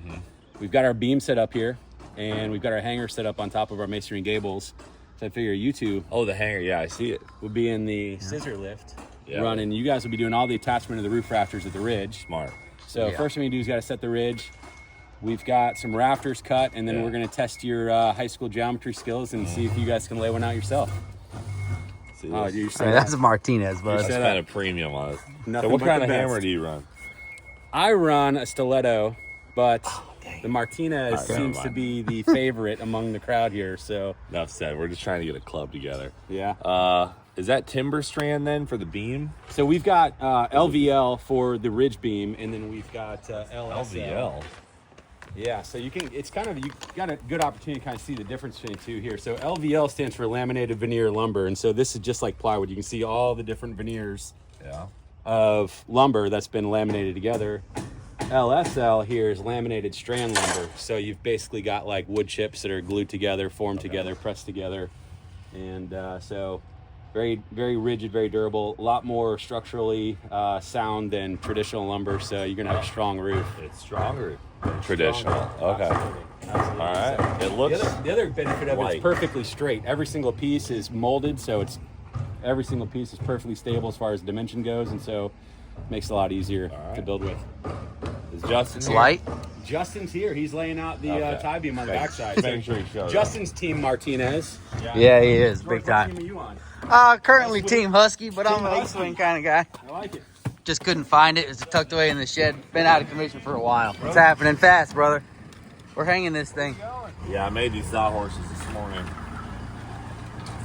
we've got our beam set up here, and we've got our hanger set up on top of our masonry gables. So I figure you two Oh, the hanger. Yeah, I see it. will be in the scissor lift Yeah. running. You guys will be doing all the attachment of the roof rafters at the ridge. Smart. So first thing we do is got to set the ridge. We've got some rafters cut, and then Yeah. we're going to test your high school geometry skills and see if you guys can lay one out yourself. See Oh, this? you Hey, said that's a Martinez, I bud. spent a premium on it. Nothing So what but kind the of hammer best. do you run? I run a stiletto, but the Martinez All right, never seems to mind. be the favorite among the crowd here. So Enough said. We're just trying to get a club together. yeah. Is that timber strand then for the beam? So we've got LVL for the ridge beam, and then we've got LSL. LVL. Yeah. So you got a good opportunity to kind of see the difference between the two here. So LVL stands for laminated veneer lumber, and so this is just like plywood. You can see all the different veneers Yeah. of lumber that's been laminated together. LSL here is laminated strand lumber. So you've basically got like wood chips that are glued together, formed together, pressed together. And so very, very rigid, very durable, a lot more structurally sound than traditional lumber. So you're going to have a strong roof. It's stronger than traditional. Okay. Absolutely. All right. So It looks the other benefit of it light. is perfectly straight. Every single piece is molded, so every single piece is perfectly stable as far as dimension goes, and so it makes it a lot easier to build with. Is Justin It's here? light. Justin's here. He's laying out the Okay. tie beam on the Make- backside. make sure you show that. Justin's team Martinez. Yeah, he is George, big what team time. are you on? Currently Team Husky, but I'm Team an Husky. East Wing kind of guy. I like it. Just couldn't find it. It's tucked away in the shed. Been out of commission for a while. It's happening fast, brother. We're hanging this thing. Yeah, I made these sawhorses this morning.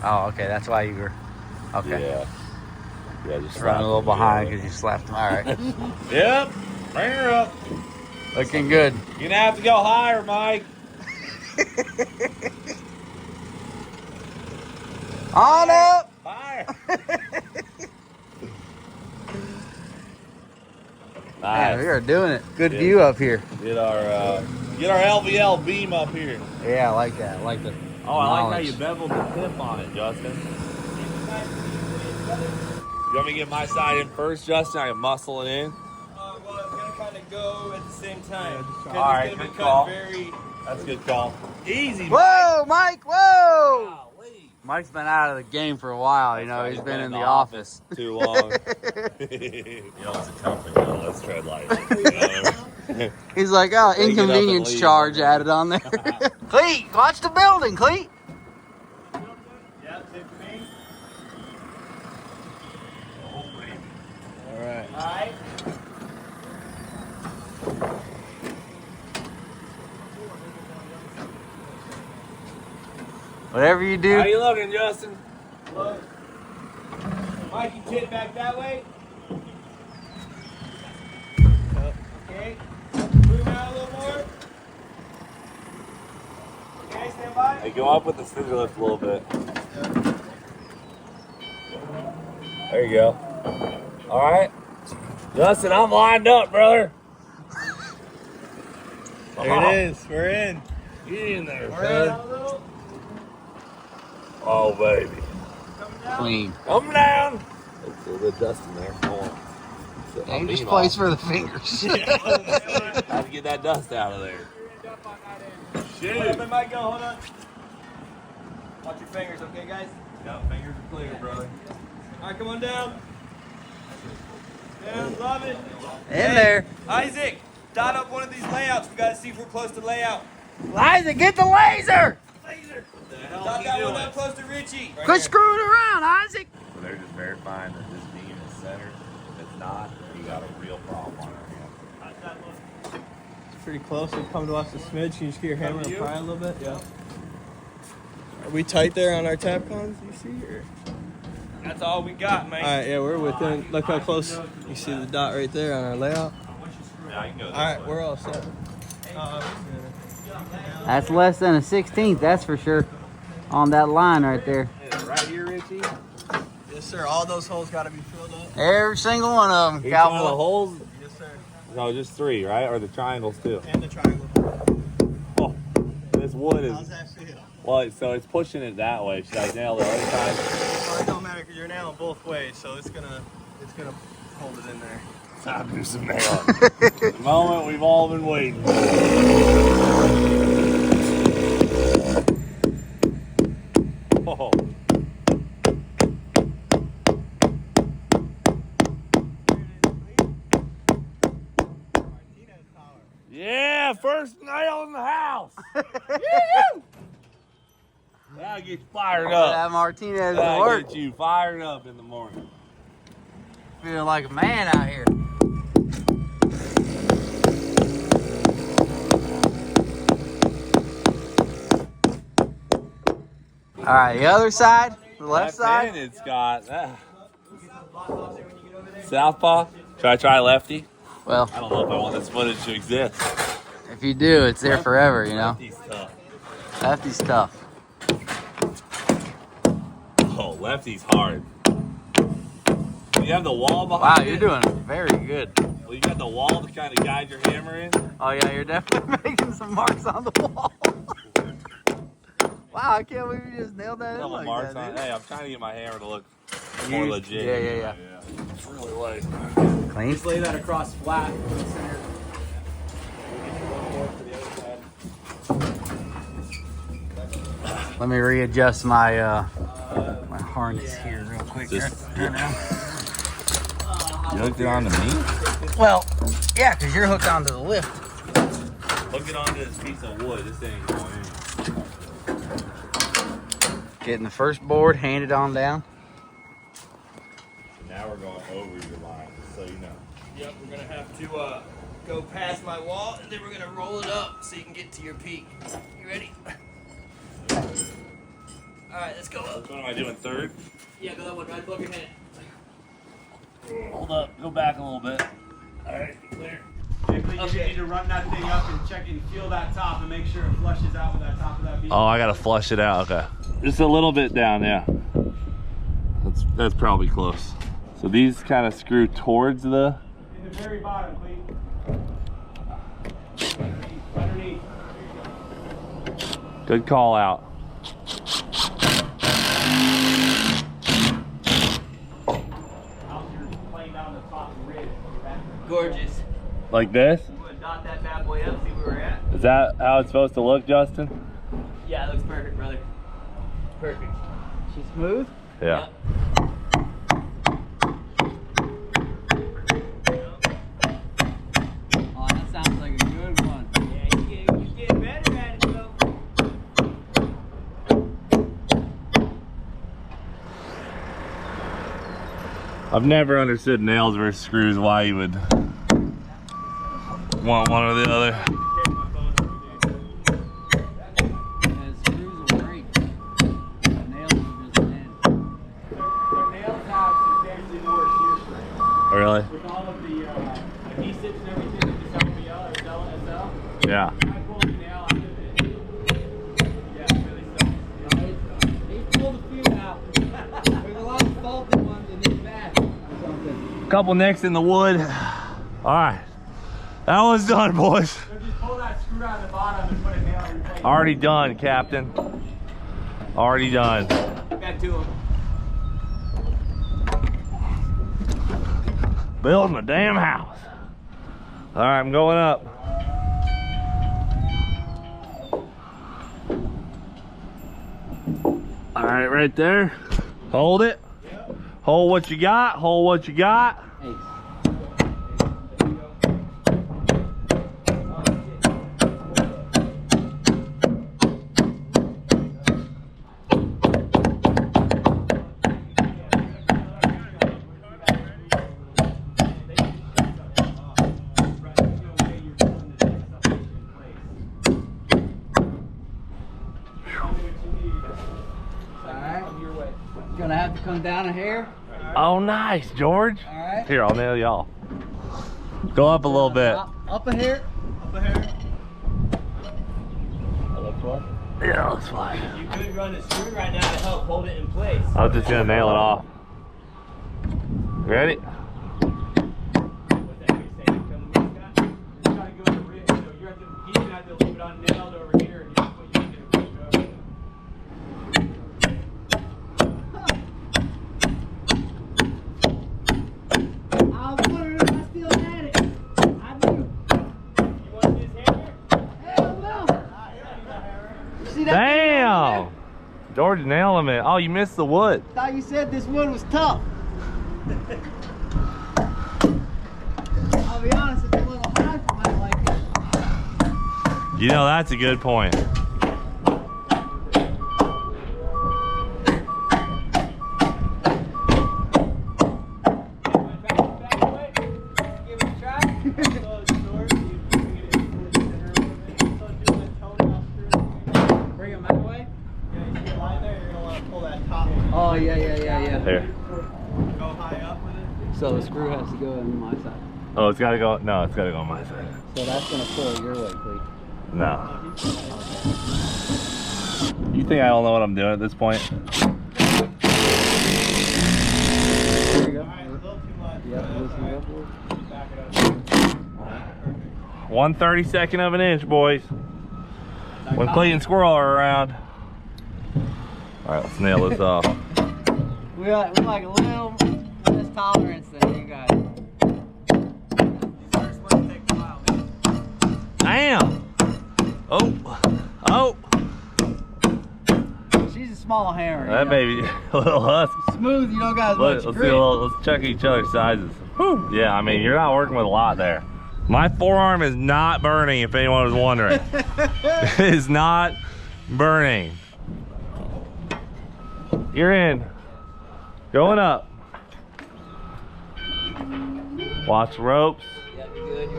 Oh, okay. That's why you were. Okay. Yeah. Yeah, just Running a little slapped them behind together. because you slapped them. All right. Yep. Bring her up. Looking good. You're gonna have to go higher, Mike. On up. Higher. Man, we Nice. are doing it. Good Yeah. view up here. Get our LVL beam up here. Yeah, I like that. I like the. Oh, I like how knowledge. you beveled the tip on it, Justin. You want me to get my side in first, Justin? I can muscle it in. Well, it's gonna kind of go at the same time. All right, It's gonna good be cut call. very. That's a good call. Easy, Whoa, Mike! Whoa! Golly. Mike's been out of the game for a while. You know, he's been in the office. Too long. You know, it's a company. Though. Let's tread lightly. You know? He's like, oh, Take it up and inconvenience leave. charge added on there. Cleet, watch the building, Cleet. Yeah, same for me. All right. All right. Whatever you do. How you looking, Justin? Look. Mike, you tip back that way. Okay. Move out a little more. Okay, stand by. Hey, go up with the scissor lift a little bit. There you go. All right. Justin, I'm lined up, brother. There it is. We're in. Get in there, All son. right, a little. Oh, baby. Coming down. Clean. Come down. It's a little bit dust in there. Hold on. Set my Dangerous beam place off. for the fingers. How to get that dust out of there. Hold up, it might go. Hold on. Watch your fingers, okay, guys? Yeah, fingers are clear, brother. All right, come on down. Down, love it. In there. Isaac, dot up one of these layouts. We got to see if we're close to layout. Liza, get the laser. Dot that one up close to Richie. Right Quit here. screwing around, Isaac. So they're just verifying that this beam is centered. If it's not, you got a real problem on our hands. It's pretty close. It come to us a smidge. Can you just get your hammer and pry a little bit? Yeah. Are we tight there on our tap cons? You see? Or? That's all we got, man. All right, yeah, we're within. Look how close. You see the dot right there on our layout. Yeah, I can go this All right, way. we're all set. That's less than a 16th, that's for sure. On that line right there. Right here, Richie. Yes, sir. All those holes got to be filled up. Every single one of them, Each one of the cowboy. holes? Yes, sir. No, just 3, right? Or the triangles too? And the triangle. Oh, this wood is... How's that feel? Well, so it's pushing it that way. Should I nail the other side? Well, it don't matter because you're nailing both ways, so it's gonna hold it in there. Time to do some nailing. The moment we've all been waiting for. Oh. Yeah, first nail in the house. That'll get you fired up. That Martinez will That'll work. get you fired up in the morning. Feeling like a man out here. All right, the other side, the left side. End, it's got southpaw. Should I try lefty? Well, I don't know if I want this footage to exist. if you do, it's there forever, you know. Lefty's tough. Lefty's tough. Oh, lefty's hard. You have the wall Wow, behind you're it. doing very good. Well, you got the wall to kind of guide your hammer in. Oh yeah, you're definitely making some marks on the wall. Wow, I can't believe you just nailed that in Couple like marks that, on. dude. Hey, I'm trying to get my hammer to look more You- legit. yeah. It's really light. Clean. Just lay that across flat in the center. Let me readjust my my harness here real quick. Just- Right now. You hooked it onto me? Well, yeah, because you're hooked onto the lift. Hook it onto this piece of wood. This ain't going in. Getting the first board handed on down. Now we're going over your line, so you know. Yep, we're gonna have to go past my wall, and then we're gonna roll it up so you can get to your peak. You ready? All right, let's go up. What am I doing, third? Yeah, go that one right above your head. Hold up. Go back a little bit. All right, clear. Basically, you Okay. need to run that thing up and check and feel that top and make sure it flushes out with that top of that beam. Oh, I gotta flush it out. Okay. Just a little bit down, yeah. That's probably close. So these kind of screw towards the. In the very bottom, please. Underneath. Good call out. Out here, playing down the top rib. Gorgeous. Like this? I'm gonna dot that bad boy up, see where we're at. Is that how it's supposed to look, Justin? Yeah, it looks perfect, brother. Perfect. She's smooth. Yeah. Oh, that sounds like a good one. Yeah, you get better at it, though. I've never understood nails versus screws, why you would want one or the other. The screws will break. The nails will just end. The nails have substantially more shear strength. Really? With all of the adhesives and everything that this LPL or SL, Yeah. I pull the nail out of it. Yeah, it really sucks. They pulled a few out. There's a lot of faulty ones in this batch. Something. Couple nicks in the wood. All right. That one's done, boys. So just pull that screw out of the bottom and put a nail in place. Already done, Captain. Already done. Back to him. Building a damn house. All right, I'm going up. All right, right there. Hold it. Hold what you got. Hold what you got. Gonna have to come down a hair. Oh, nice, George. All right. Here, I'll nail y'all. Go up a little bit. Up a hair. Up a hair. Yeah, looks fine. You could run a screw right now to help hold it in place. I was just gonna nail it off. Ready? Damn! George nailing it. Oh, you missed the wood. Thought you said this wood was tough. I'll be honest, it's a little high for my liking. You know, that's a good point. Oh, yeah. There. Go high up with it. So the screw has to go on my side. Oh, it's gotta go. No, it's gotta go on my side. So that's gonna pull your way, Cleet. No. You think I don't know what I'm doing at this point? There you go. Alright, a little too much. Yep, loosen it up. Back it up. 1/32 of an inch, boys. When Cleet and Squirrel are around. All right, let's nail this off. We're like a little less tolerance than you guys. Damn! Oh! She's a small hammer. That baby, a little husky. Smooth, you don't got Let's much see grip. let's check each other's sizes. Whew. Yeah, I mean, you're not working with a lot there. My forearm is not burning, if anyone was wondering. It is not burning. You're in. Going up. Watch ropes. Yeah, you're good.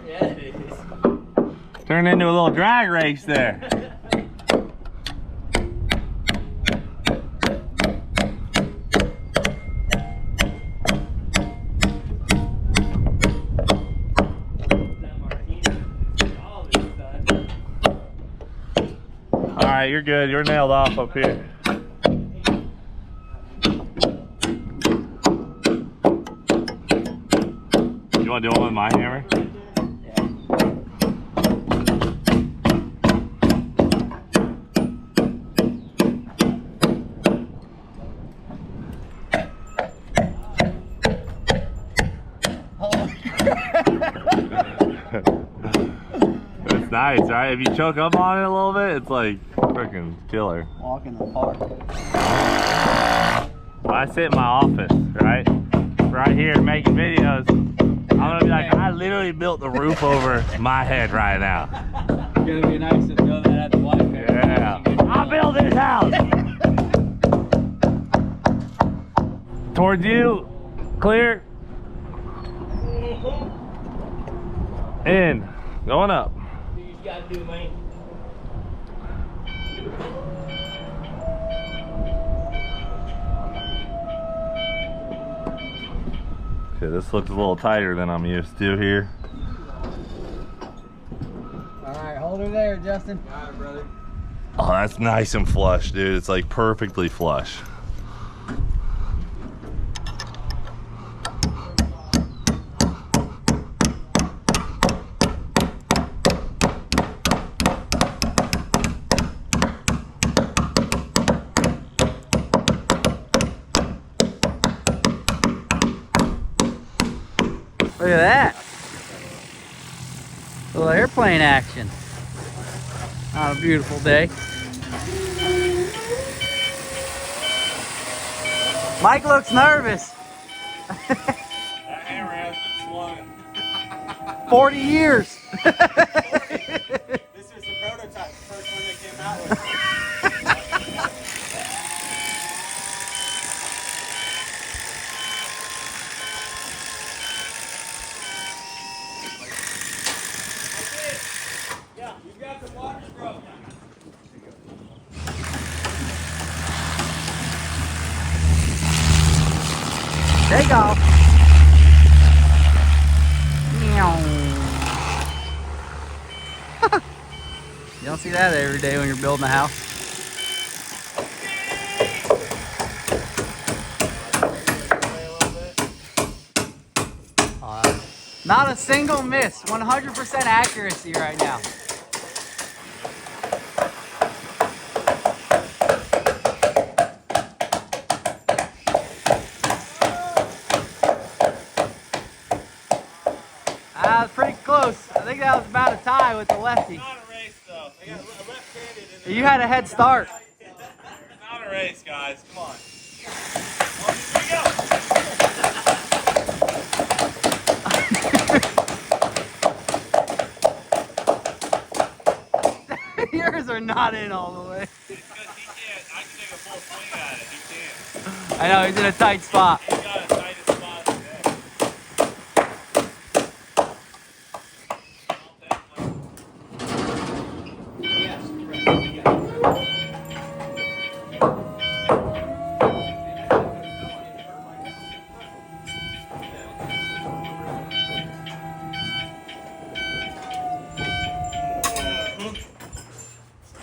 Yeah, it is. Turned into a little drag race there. All right, you're good. You're nailed off up here. You want to do one with my hammer? It's nice, right? If you choke up on it a little bit, it's like freaking killer. Walk in the park. When I sit in my office, right here making videos, I'm gonna be like, I literally built the roof over my head right now. It's gonna be nice to throw that at the wife. Yeah, I built this house. Towards you, clear. In, going up. You gotta do, man. Okay, this looks a little tighter than I'm used to here. Alright, hold her there, Justin. Got it, brother. Oh, that's nice and flush, dude. It's like perfectly flush. Look at that. A little airplane action. On a beautiful day. Mike looks nervous. That hammer has been swung. 40 years. This is the prototype, the first one they came out with. Yeah, you got the water stroke. Take off. Meow. You don't see that every day when you're building a house. Not a single miss. 100% accuracy right now. Pretty close. I think that was about a tie with the lefty. Not a race, though. I got left-handed in You had a head start. Not a race, guys. Come on. Yours are not in all the way. It's because he can't. I can take a full swing at it. He can't. I know, he's in a tight spot. He's got a tightest spot today.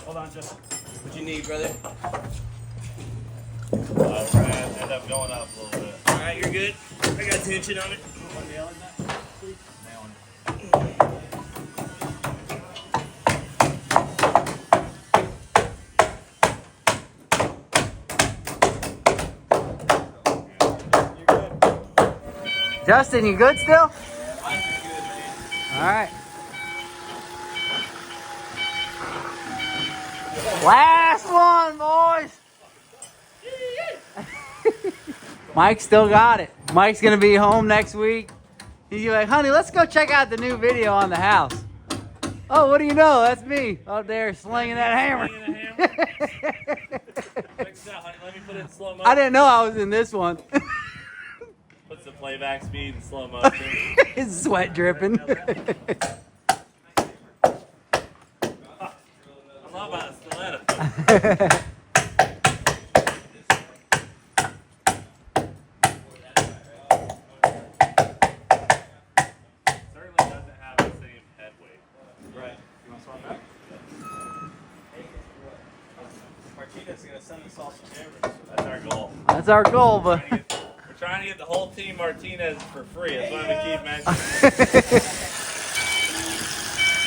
Hold on, Justin. What you need, brother? We're gonna end up going up a little bit. All right, you're good. I got tension on it. Justin, you good still? All right. Last one, boys. Mike still got it. Mike's gonna be home next week. He's like, honey, let's go check out the new video on the house. Oh, what do you know? That's me out there slinging that hammer. Check this out, honey. Let me put it in slow motion. I didn't know I was in this one. Puts the playback speed in slow motion. His sweat dripping. I'm not about a stiletto. Certainly doesn't have the same head weight. Right. You want to swap back? Martinez is going to send us all some cameras. That's our goal. That's our goal, but We're trying to get the whole team Martinez for free. That's why we keep mentioning.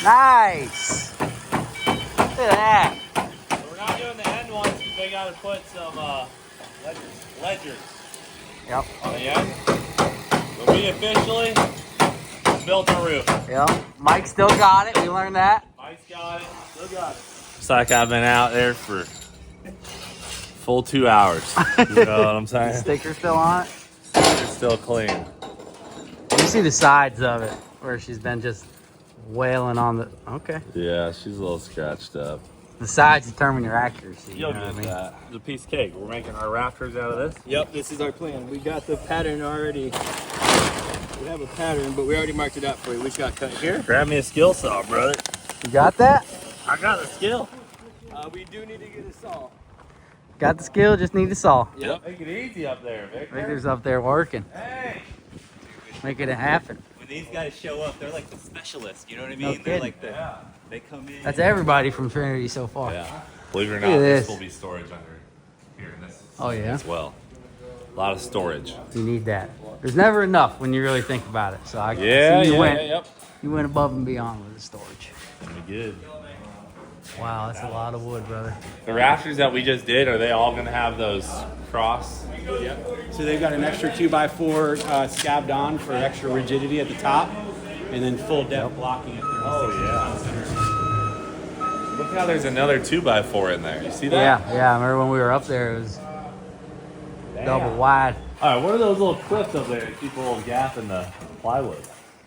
nice. Look at that. But we're not doing the end ones because they got to put some ledgers Yep. on the end. But we officially built a roof. Yep. Mike still got it. We learned that. Mike's got it. Still got it. It's like I've been out there for full 2 hours. You know what I'm saying? Sticker still on it. It's still clean. You see the sides of it where she's been just wailing on the. Okay. Yeah, she's a little scratched up. The sides determine your accuracy. You'll know what I get mean? that. It's a piece of cake. We're making our rafters out of this. Yep, this is our plan. We got the pattern already. We have a pattern, but we already marked it out for you. We just got to cut it here. Grab me a skill saw, brother. You got that? I got the skill. We do need to get a saw. Got the skill, just need the saw. Yep. Make it easy up there, Victor. Victor's up there working. Hey. Making it happen. When these guys show up, they're like the specialists. You know what I No mean? They're kidding. like they come in. That's everybody from Trinity so far. Yeah. Believe it or Look at not, this. this will be storage under here in this. Oh, yeah? As well. A lot of storage. You need that. There's never enough when you really think about it. So I Yeah, see you yeah, went, yep. You went above and beyond with the storage. Gonna be good. Wow, that's a lot of wood, brother. The rafters that we just did, are they all gonna have those cross? Yep. So they've got an extra 2x4 scabbed on for extra rigidity at the top, and then full depth blocking at 36 Oh, Look how there's another 2x4 in there. You see that? Yeah. I remember when we were up there, it was double wide. All right, what are those little clips up there that keep a little gap in the plywood?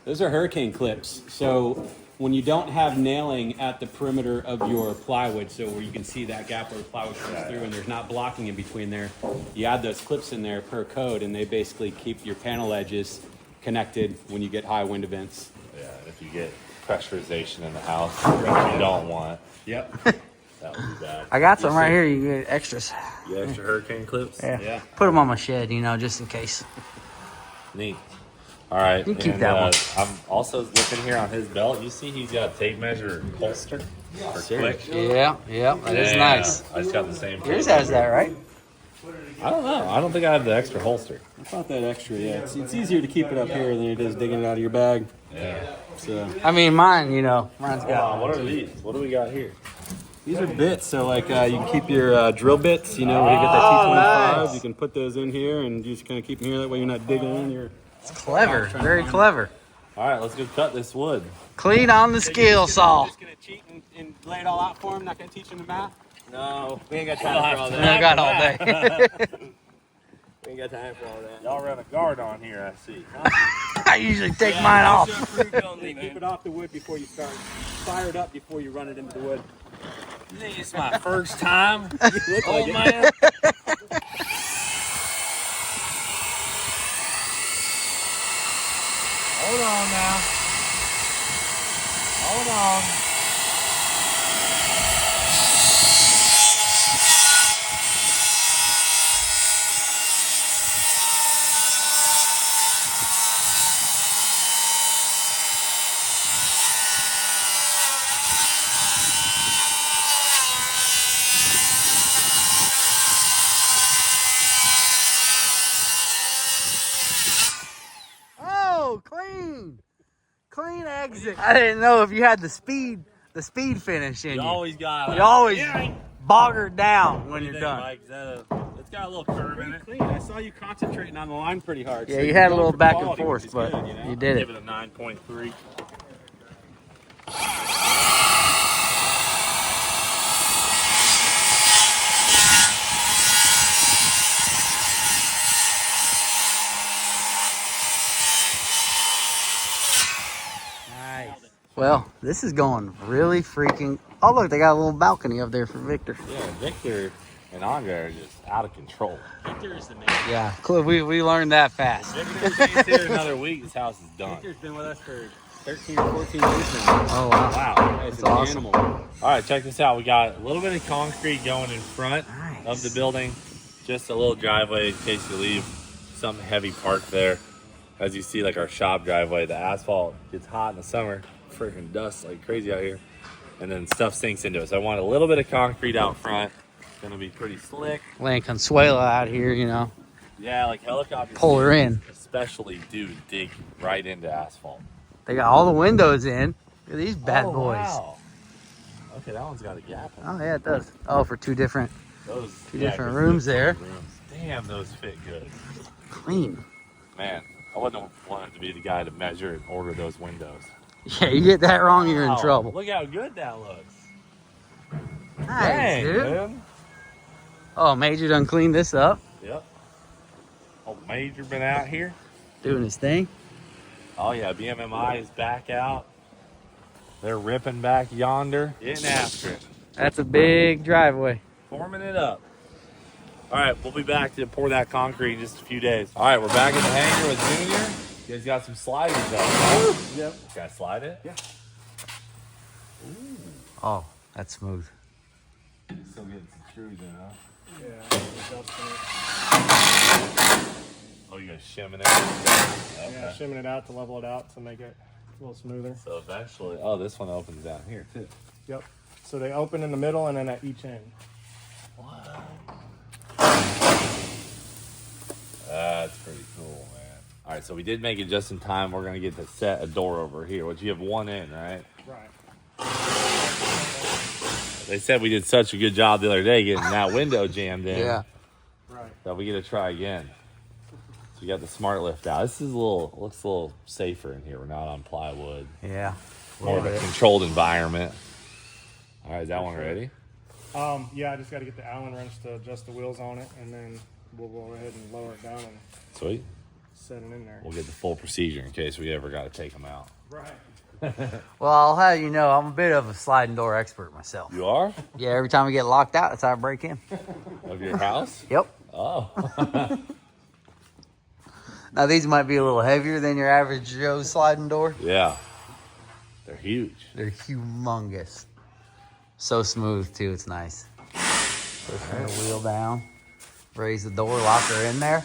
Those are hurricane clips. So when you don't have nailing at the perimeter of your plywood, so where you can see that gap where the plywood comes through and there's not blocking in between there, you add those clips in there per code, and they basically keep your panel edges connected when you get high wind events. Yeah, if you get pressurization in the house, which you don't want. Yep. That would be bad. I got some right here. You get extras. You got extra hurricane clips? Yeah. Put them on my shed, just in case. Neat. All right. You keep and, that one. I'm also looking here on his belt. You see he's got a tape measure holster. For quick. Yeah, that is nice. I just got the same. Yours has that, right? I don't know. I don't think I have the extra holster. It's not that extra, yeah. It's easier to keep it up here than it is digging it out of your bag. Yeah. So I mean, mine, mine's got. What are these? What do we got here? these are bits, so like you can keep your drill bits, where you get that T25, nice. You can put those in here and you just kind of keep them here. That way you're not digging in your... It's clever, very clever. All right, let's go cut this wood. Clean on the skill saw. Just gonna cheat and lay it all out for him. Not gonna teach him the math. No, we ain't got time for all that. I got all day. We ain't got time for all that. Y'all run a guard on here, I see. I usually take mine off. Keep it off the wood before you start. Fire it up before you run it into the wood. You think it's my first time? Oh man. Hold on now. Hold on. Oh, clean exit. I didn't know if you had the speed finish in you. You always got. You always bogger down when you're done. Mike, it's got a little curve in it. Clean. I saw you concentrating on the line pretty hard. Yeah, so you you're had a going little for back and quality, forth, which is but good, you did Give it. it a 9.3. Nice. Well, this is going really freaking. Oh, look, they got a little balcony up there for Victor. Yeah, Victor and Andre are just out of control. Victor is the man. Yeah, we learned that fast. Victor stays here another week. This house is done. Victor's been with us for 13 or 14 years now. Oh, wow. Wow. It's That's an awesome. animal. All right, check this out. We got a little bit of concrete going in front of the building. Just a little driveway in case you leave something heavy parked there. As you see, like our shop driveway, the asphalt gets hot in the summer. Freaking dust like crazy out here. And then stuff sinks into it. So I want a little bit of concrete out front. It's going to be pretty slick. Laying Consuela out here, Yeah, like helicopters. Pull her in. Especially do dig right into asphalt. They got all the windows in. Look at these bad boys. Wow. Okay, that one's got a gap in it. Oh, yeah, it does. Oh, for two different Those, different 'cause rooms those there. rooms. Damn, those fit good. Clean. Man, I wouldn't want to be the guy to measure and order those windows. Yeah, you get that wrong, you're in Wow, trouble. Look how good that looks. Nice, Dang, dude. man. Oh, Major done cleaned this up. Yep. Old Major been out here. Doing his thing. Oh yeah, BMMI is back out. They're ripping back yonder. Getting after it. That's a big driveway. Forming it up. All right, we'll be back to pour that concrete in just a few days. All right, we're back in the hangar with Junior. You guys got some sliders up. Yep. Can I slide it? Yeah. Oh, that's smooth. Still getting some screws in, huh? Yeah. Oh, you guys shimming it? Okay. Yeah, shimming it out to level it out to make it a little smoother. So eventually, oh, this one opens down here too. Yep. So they open in the middle and then at each end. That's pretty cool, man. All right, so we did make it just in time. We're gonna get to set a door over here, which you have one in, right? Right. They said we did such a good job the other day getting that window jammed in. Yeah. Right. That we get to try again. So we got the smart lift out. This is looks a little safer in here. We're not on plywood. Yeah. More of a controlled environment. All right, is that one ready? Yeah, I just got to get the Allen wrench to adjust the wheels on it, and then we'll go ahead and lower it down and Sweet. set it in there. We'll get the full procedure in case we ever got to take them out. Right. Well, I'll have you know, I'm a bit of a sliding door expert myself. You are? Yeah, every time we get locked out, that's how I break in. Of your house? Yep. Oh. Now, these might be a little heavier than your average Joe sliding door. Yeah. They're huge. They're humongous. So smooth, too. It's nice. Push the wheel down. Raise the door, lock her in there.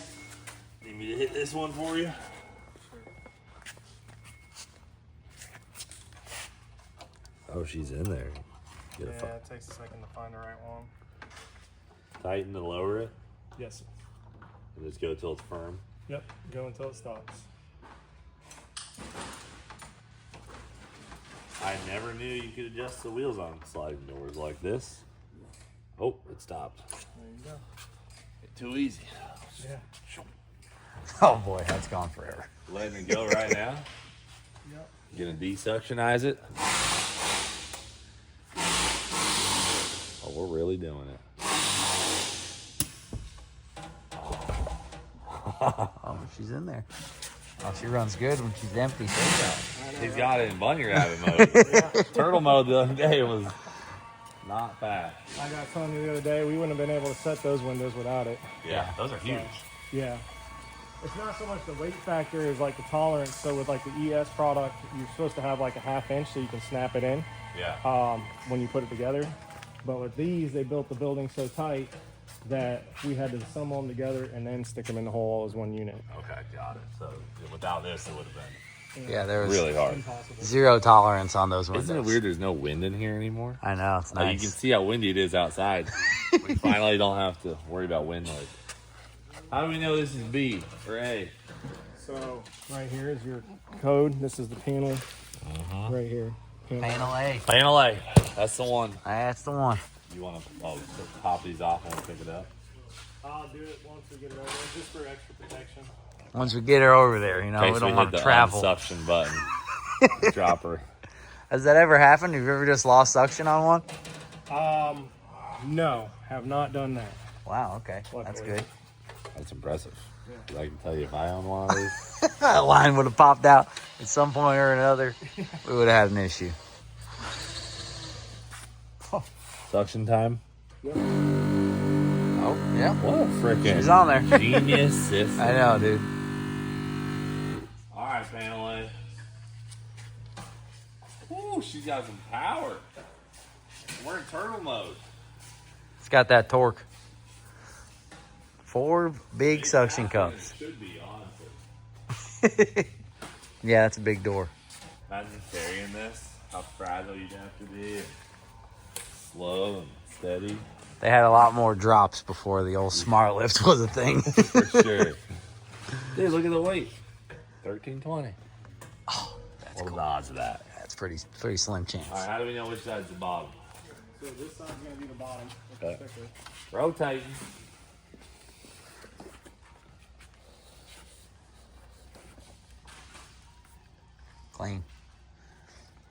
Need me to hit this one for you? Oh, she's in there. Get a Yeah, it takes a second to find the right one. tighten to lower it, Yes. and just go till it's firm. Yep. Go until it stops. I never knew you could adjust the wheels on sliding doors like this. Oh, it stopped. There you go. Too easy. Yeah. Oh boy, that's gone forever. Letting it go right now. Yep. Gonna desuctionize it. Oh, we're really doing it. Oh, she's in there. Oh, she runs good when she's empty. He's got it in bunny rabbit mode. Turtle mode the other day was not fast. I got telling you the other day, we wouldn't have been able to set those windows without it. Yeah, those are huge. Yeah. It's not so much the weight factor as like the tolerance. So with like the ES product, you're supposed to have like a 1/2 inch so you can snap it in Yeah. when you put it together. But with these, they built the building so tight that we had to assemble them together and then stick them in the hole as one unit. Okay, got it. So without this, it would have been Yeah, there was really hard. Impossible. zero tolerance on those windows. Isn't it weird there's no wind in here anymore? I know, it's Like, nice. you can see how windy it is outside. We finally don't have to worry about wind noise. How do we know this is B or A? So right here is your code. This is the panel right here. Panel A. Panel A. That's the one. That's the one. You want to pop these off when we pick it up? I'll do it once we get it over, just for extra protection. Once we get her over there, you know, we don't want to travel. Suction button. Drop her. Has that ever happened? Have you ever just lost suction on one? No, have not done that. Wow, okay. That's good. That's impressive. I can tell you if I own one of these. That line would have popped out at some point or another. We would have had an issue. Suction time. Oh, yeah. What a freaking She's on there. genius system. I know, dude. All right, panel A. Ooh, she's got some power. We're in turtle mode. It's got that torque. 4 big suction cups. It should be, honestly. Yeah, that's a big door. Imagine carrying this, how fragile you'd have to be. And slow and steady. They had a lot more drops before the old smart lift was a thing. For sure. Dude, look at the weight. 1320. Oh, that's What are cool. the odds of that? That's pretty slim chance. All right, how do we know which side's the bottom? So this side's gonna be the bottom. Okay. Thicker. Rotating. Clean.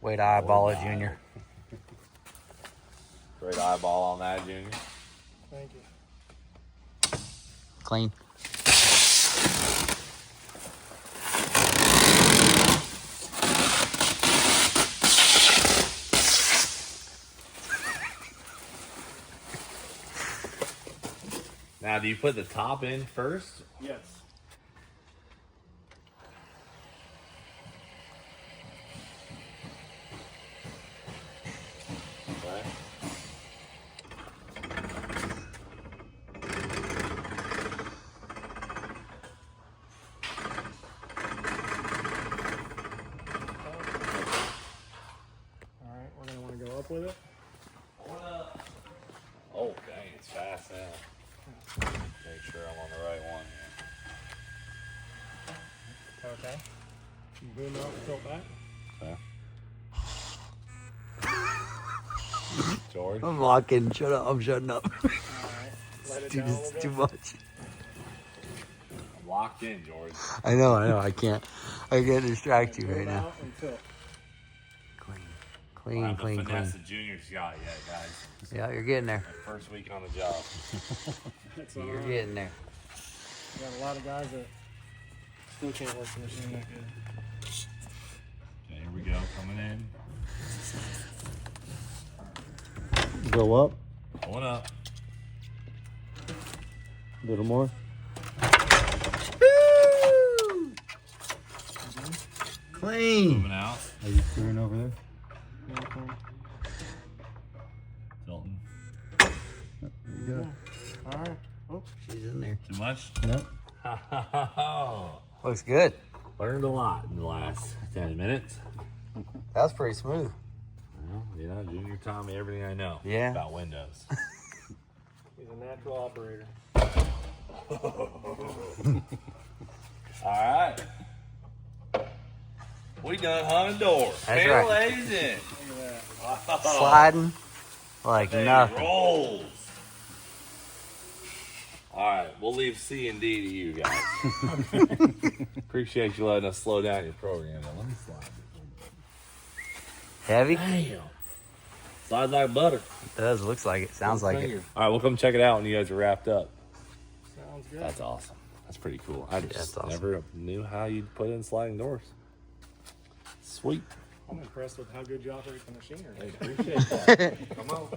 Way to eyeball it, Junior. Great eyeball on that, Junior. Thank you. Clean. Now, do you put the top in first? Yes. Okay. All right, we're gonna want to go up with it. Oh, dang, it's fast now. Make sure I'm on the right one. Okay. You boom out and tilt back. Okay. George? I'm locking. Shut up. I'm shutting up. All right. Let it Dude, down a it's little too bit. much. I'm locked in, George. I know. I can't distract you right Boom now. out and tilt. Clean. I Clean, haven't clean, finessed clean. the junior shot yet, guys. Yeah, you're getting there. My first week on the job. That's all You're right. getting there. We got a lot of guys that still can't work the machine that good. Okay, here we go, coming in. Go up Going up. a little more. Clean. Moving out. Are you screwing over there? Tilting. There you go. All right. Oh, She's in there. Too much? Yep. Looks good. Learned a lot in the last 10 minutes. That was pretty smooth. Well, You know, Junior taught me everything I know about windows. He's a natural operator. All right. We done hung doors. That's right. Ladies in. Sliding like They nothing. rolls. All right, we'll leave C and D to you guys. Appreciate you letting us slow down your program. Now, let me slide. Heavy? Damn. Slides like butter. It does. Looks like it. Sounds like it. All right, we'll come check it out when you guys are wrapped up. Sounds good. That's awesome. That's pretty cool. I just that's awesome. never knew how you'd put in sliding doors. Sweet. I'm impressed with how good you operate the machinery. I appreciate that. Come on.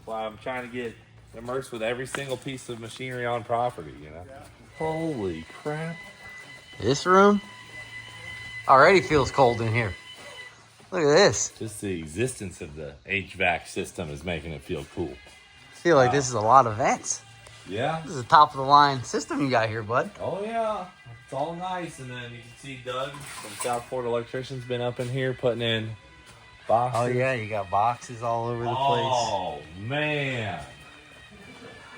Well, I'm trying to get immersed with every single piece of machinery on property, you know? Yeah. Holy crap. This room already feels cold in here. Look at this. Just the existence of the HVAC system is making it feel cool. I feel like this is a lot of vents. Yeah? This is a top of the line system you got here, bud. Oh, yeah. It's all nice. And then you can see Doug from South Florida Electrician's been up in here putting in boxes. Oh, yeah. You got boxes all over the place. Oh, man.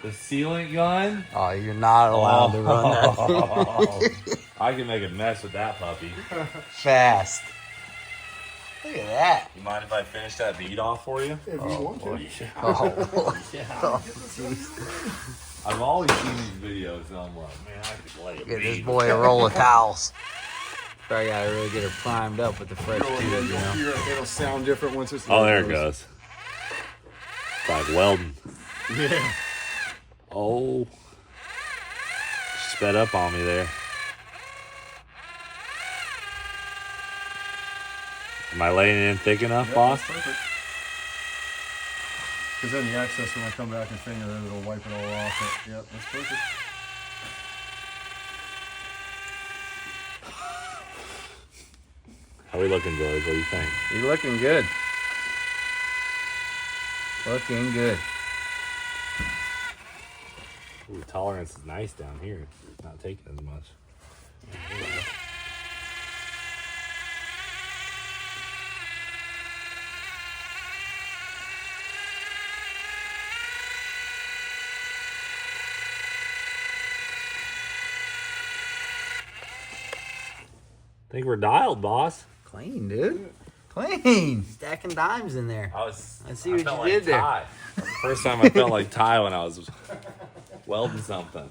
The sealant gun? Oh, you're not allowed to run that thing. I can make a mess with that puppy. Fast. Look at that. You mind if I finish that bead off for you? If you want to. Oh, jeez. I've always seen these videos and I'm like, man, I could lay a Get this bead. boy a roll of towels. Probably gotta really get her primed up with the fresh tube, you know. It'll sound different once it's. Oh, there it goes. It's like welding. Yeah. Oh. Sped up on me there. Am I laying it in thick enough, boss? Perfect. Because then the access, when I come back and finger it, it'll wipe it all off. Yep, that's perfect. How we looking, George? What do you think? You're looking good. Looking good. Ooh, the tolerance is nice down here. It's not taking as much. I think we're dialed, boss. Clean, dude. Clean. Stacking dimes in there. I I see what felt you like did there. Ty. First time I felt like Ty when I was welding something.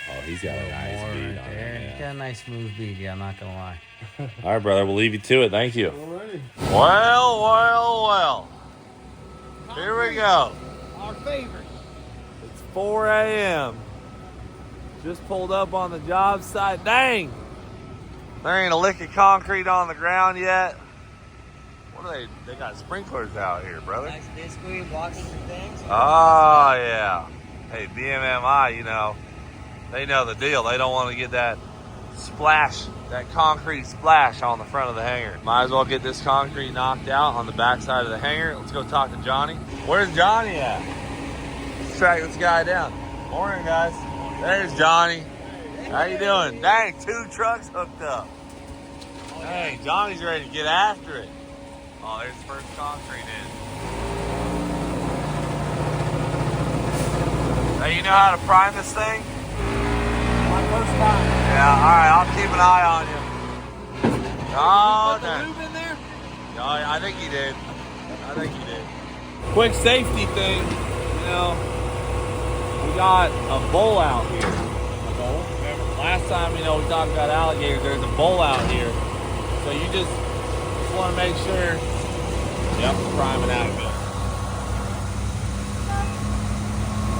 Oh, he's got a nice More bead right on there. it. You got a nice smooth bead, yeah, I'm not gonna lie. All right, brother, we'll leave you to it. Thank you. Alrighty. Well. Here we go. Our favorite. It's 4 a.m. Just pulled up on the job site. Dang! There ain't a lick of concrete on the ground yet. What are they? They got sprinklers out here, brother. Nice discreet watching your things. Oh, yeah. Hey, BMMI, you know, they know the deal. They don't want to get that splash, that concrete splash on the front of the hangar. Might as well get this concrete knocked out on the back side of the hangar. Let's go talk to Johnny. Where's Johnny at? Let's track this guy down. Morning, guys. There's Johnny. How you doing? Dang, 2 trucks hooked up. Dang, Johnny's ready to get after it. Oh, there's the first concrete in. Hey, you know how to prime this thing? My first time. Yeah, alright, I'll keep an eye on you. Oh, Put the lube in there? Yeah, I think he did. Quick safety thing, you know, we got a bull out here. A bull? Last time, you know, we talked about alligators, there's a bull out here. So you just want to make sure, yep, prime it out good.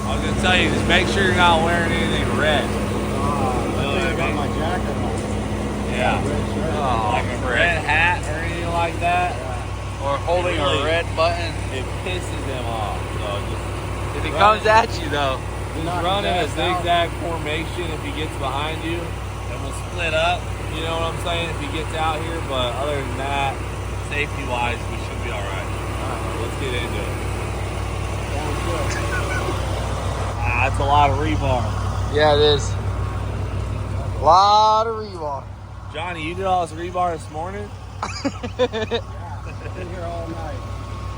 I was going to tell you, just make sure you're not wearing anything red. I got my jacket on. Yeah. Like a red hat or anything like that. Or holding a red button. It pisses him off. So just If he comes at you, though. just run in a zigzag formation if he gets behind you, and we'll split up. You know what I'm saying? If he gets out here, but other than that, safety-wise, we should be all right. Let's get into it. That's a lot of rebar. Yeah, it is. A lot of rebar. Johnny, you did all this rebar this morning? Been here all night.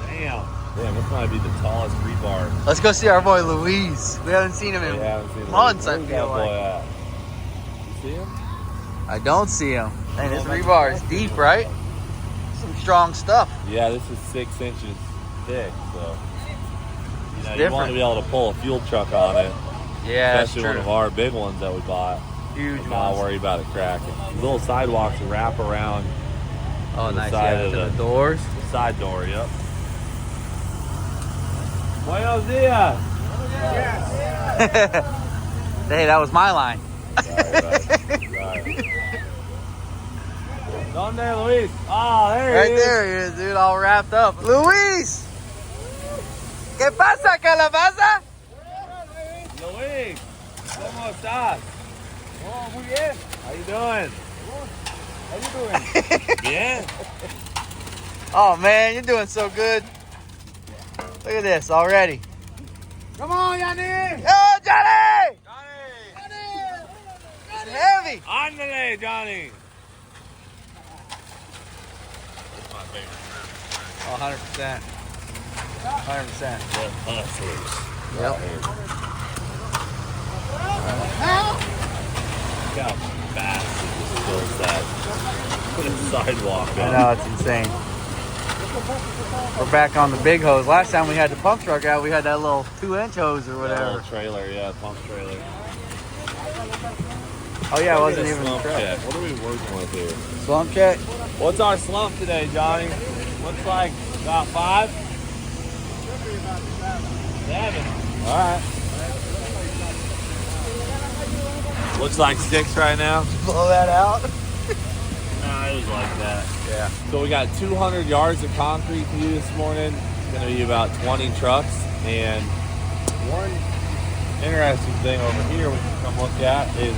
Damn. Damn, this might be the tallest rebar. Let's go see our boy Luis. We haven't seen him in months, I feel like. You see him? I don't see him. And his rebar is deep, right? Some strong stuff. Yeah, this is 6 inches thick, so you want different. to be able to pull a fuel truck on it. Yeah, that's especially true. one of our big ones that we bought. Huge and not ones. worry about it cracking. These little sidewalks wrap around. Oh, the nice. side Yeah, of to the the doors. side door. Yep. Buenos dias. Hey, that was my line. Right. Donde Luis? Oh, there he Right is. there he is, dude, all wrapped up. Luis! ¿Qué pasa, calabaza? Luis, ¿cómo estás? Oh, muy bien. How you doing? How you doing? Bien. Oh, man, you're doing so good. Look at this already. Come on, Yanni. Oh, Johnny! It's heavy. Ándale, Johnny. That's my favorite. Oh, 100%. 100%. The hustlers. Yep. Look how fast it just fills that sidewalk I up. know, it's insane. We're back on the big hose. Last time we had the pump truck out, we had that little 2-inch hose or That whatever. little trailer, yeah, pump trailer. Oh, yeah, it Look at wasn't this even a slump truck. check. What are we working with here? Slump check? What's our slump today, Johnny? Looks like about 5? 7. All right. Looks like 6 right now. Blow that out. Nah, it was like that. Yeah. So we got 200 yards of concrete to do this morning. It's going to be about 20 trucks. And one interesting thing over here we can come look at is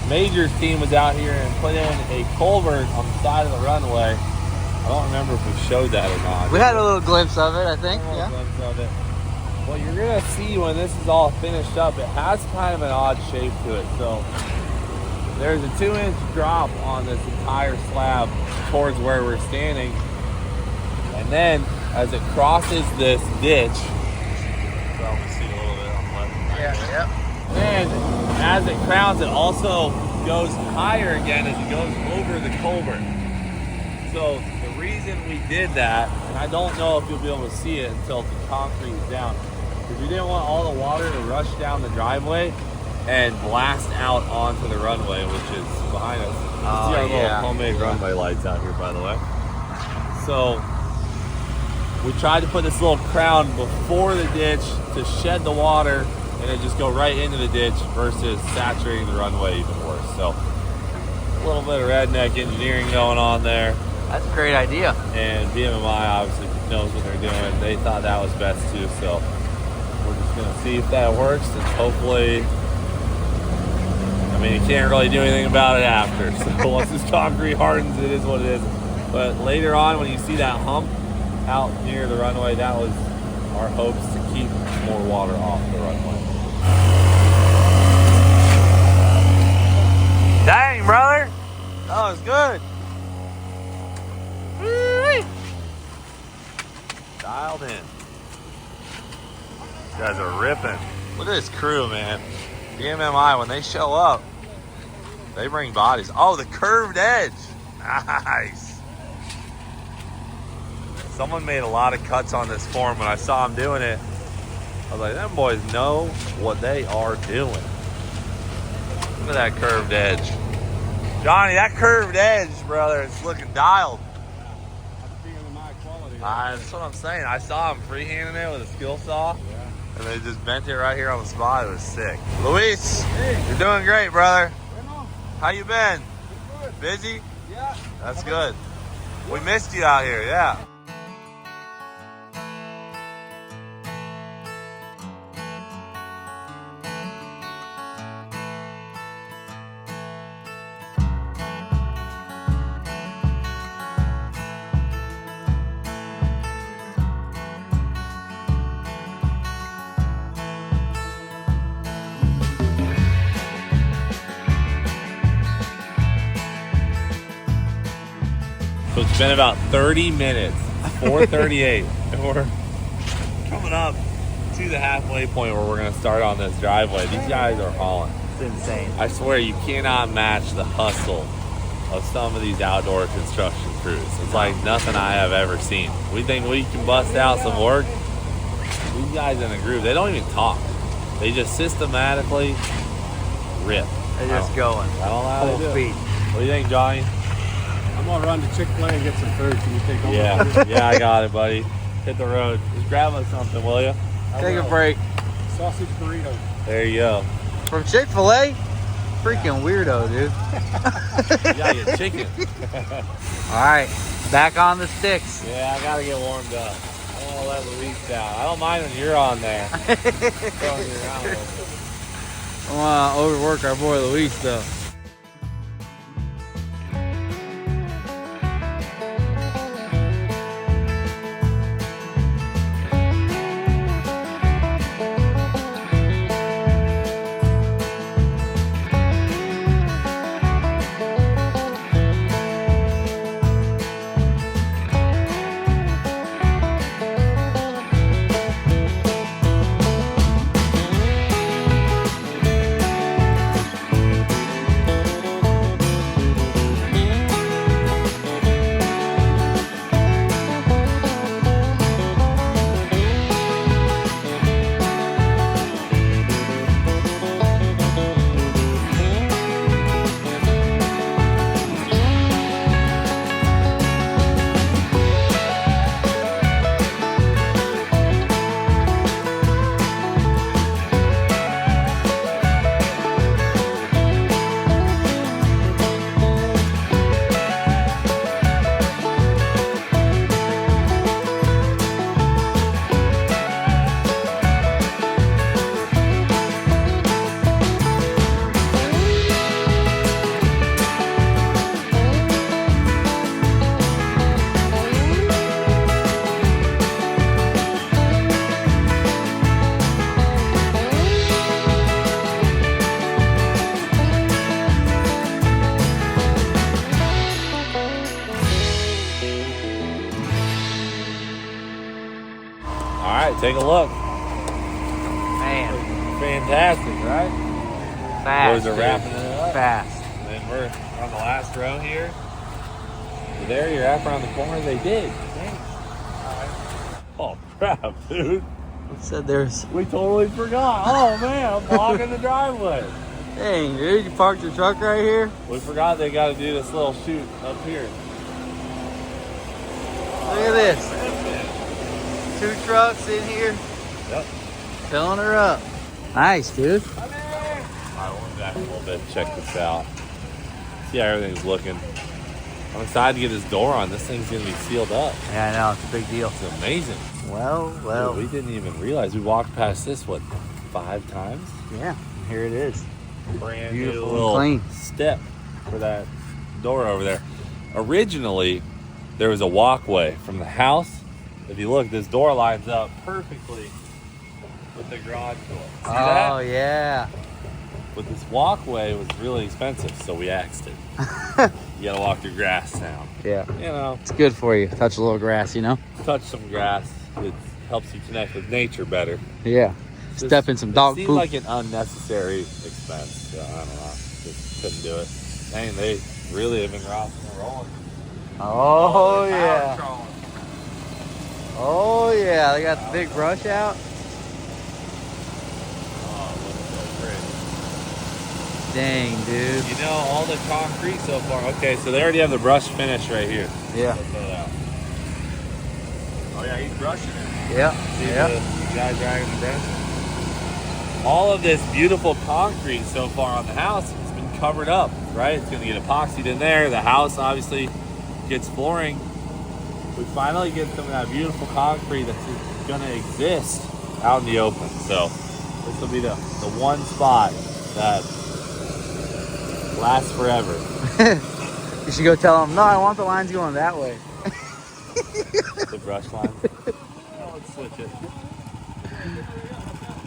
Major's team was out here and put in a culvert on the side of the runway. I don't remember if we showed that or not. We had a little glimpse of it, I think. A little Yeah. glimpse of it. Well, you're going to see when this is all finished up, it has kind of an odd shape to it. So there's a 2-inch drop on this entire slab towards where we're standing. And then as it crosses this ditch, probably see a little bit on the left and right. Yeah. And as it crowns, it also goes higher again as it goes over the culvert. So the reason we did that, and I don't know if you'll be able to see it until the concrete is down, because we didn't want all the water to rush down the driveway and blast out onto the runway, which is behind us. You see our little homemade runway lights out here, by the way. So we tried to put this little crown before the ditch to shed the water and it just go right into the ditch versus saturating the runway even worse. So a little bit of redneck engineering going on there. That's a great idea. And BMMI obviously knows what they're doing. They thought that was best too. So we're just going to see if that works and hopefully, I mean, you can't really do anything about it after. So once this concrete hardens, it is what it is. But later on, when you see that hump out near the runway, that was our hopes to keep more water off the runway. Dang, brother. That was good. Woo-wee. Dialed in. These guys are ripping. Look at this crew, man. BMMI, when they show up, they bring bodies. Oh, the curved edge. Nice. Someone made a lot of cuts on this form when I saw them doing it. I was like, them boys know what they are doing. Look at that curved edge. Johnny, that curved edge, brother, it's looking dialed. That's what I'm saying. I saw him freehanding it with a skill saw. And they just bent it right here on the spot. It was sick. Luis, you're doing great, brother. How you been? Busy? Yeah. That's good. We missed you out here, yeah. So It's been about 30 minutes, 4:38, and we're coming up to the halfway point where we're gonna start on this driveway. These guys are hauling. It's insane. I swear you cannot match the hustle of some of these outdoor construction crews. It's like nothing I have ever seen. We think we can bust out some work. These guys in a group, they don't even talk. They just systematically rip. They're just going. I don't know how Full they do it. speed. What do you think, Johnny? I'm gonna run to Chick-fil-A and get some food. Can you take over? Yeah, I got it, buddy. Hit the road. Just grab us something, will you? Take a break. Sausage burrito. There you go. From Chick-fil-A? Freaking weirdo, dude. You gotta get chicken. All right, back on the sticks. Yeah, I gotta get warmed up. I don't wanna let Luis down. I don't mind when you're on there. Throwing you around a little bit. I want to overwork our boy Luis, though. Take a look. Man, Fantastic, right? fast. Those are dude. wrapping it up. Fast. And then we're on the last row here. There, you're up around the corner. They did. Dang. Oh, crap, dude. Said there's. We totally forgot. Oh, man, I'm blocking the driveway. Dang, dude, you parked your truck right here? We forgot they got to do this little chute up here. Look at this. 2 trucks in here. Yep. Filling her up. Nice, dude. All right, we'll be back a little bit and check this out. See how everything's looking. I'm excited to get this door on. This thing's going to be sealed up. Yeah, I know. It's a big deal. It's amazing. Well. Dude, we didn't even realize. We walked past this, what, 5 times? Yeah, here it is. Brand Beautiful new and little clean. step for that door over there. Originally, there was a walkway from the house. If you look, this door lines up perfectly with the garage door. See that? Oh, yeah. But this walkway was really expensive, so we axed it. You gotta walk through grass now. Yeah. You know, It's good for you. Touch a little grass, you know? touch some grass. It helps you connect with nature better. Yeah. Step in some dog It seemed poop. like an unnecessary expense. So I don't know. Just couldn't do it. Dang, they really have been rocking and rolling. Oh, yeah. Oh, yeah. They got the big brush out. Oh, it looks so pretty. Dang, dude. You know, all the concrete so far. Okay, so they already have the brush finish right here. Yeah. Let's throw that out. Oh, yeah, he's brushing it. Yeah. See Yeah. the guy dragging the brush? All of this beautiful concrete so far on the house has been covered up, right? It's going to get epoxied in there. The house obviously gets flooring. We finally get some of that beautiful concrete that's going to exist out in the open. So this will be the one spot that lasts forever. You should go tell them, no, I want the lines going that way. The brush line. Oh, let's switch it.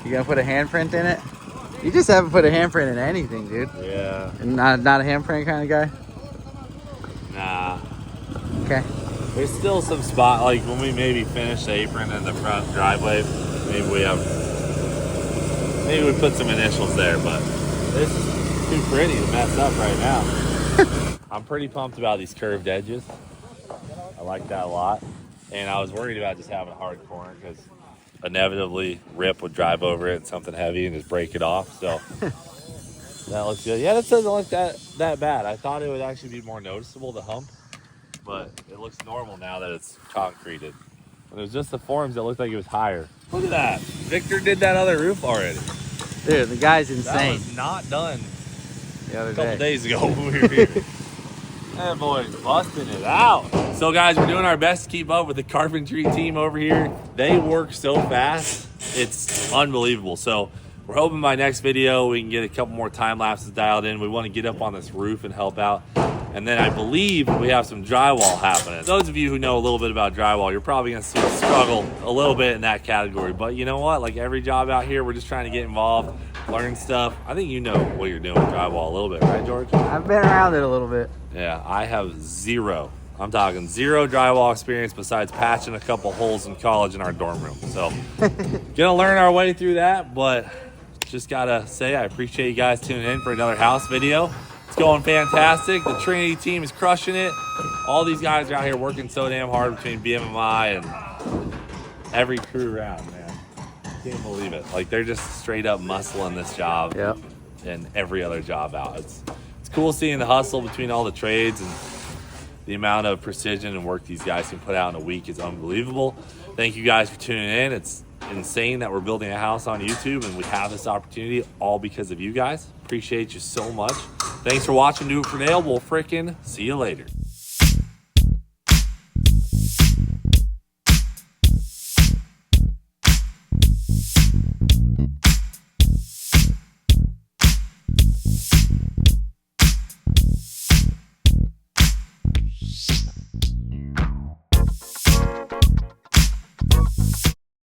You gonna put a handprint in it? You just haven't put a handprint in anything, dude. Yeah. Not a handprint kind of guy? Nah. Okay. There's still some spot, like when we maybe finish the apron and the front driveway, maybe we put some initials there, but this is too pretty to mess up right now. I'm pretty pumped about these curved edges. I like that a lot. And I was worried about just having a hard corner because inevitably Rip would drive over it, something heavy, and just break it off. So that looks good. Yeah, that doesn't look that bad. I thought it would actually be more noticeable, the hump, but it looks normal now that it's concreted. When it was just the forms, it looked like it was higher. Look at that. Victor did that other roof already. Dude, the guy's That insane. was not done The other a couple day. days ago when we were here. That boy's busting it out. So guys, we're doing our best to keep up with the carpentry team over here. They work so fast, it's unbelievable. So we're hoping by next video we can get a couple more time lapses dialed in. We want to get up on this roof and help out. And then I believe we have some drywall happening. Those of you who know a little bit about drywall, you're probably gonna see us struggle a little bit in that category. But you know what? Like every job out here, we're just trying to get involved, learn stuff. I think you know what you're doing with drywall a little bit, right, George? I've been around it a little bit. Yeah, I have zero. I'm talking zero drywall experience besides patching a couple holes in college in our dorm room. So gonna learn our way through that, but just gotta say I appreciate you guys tuning in for another house video. It's going fantastic. The Trinity team is crushing it. All these guys are out here working so damn hard between BMMI and every crew around, man. Can't believe it. Like they're just straight up muscling this job Yep. and every other job out. It's cool seeing the hustle between all the trades, and the amount of precision and work these guys can put out in a week is unbelievable. Thank you guys for tuning in. It's insane that we're building a house on YouTube and we have this opportunity all because of you guys. Appreciate you so much. Thanks for watching Do It for Dale. We'll frickin' see you later.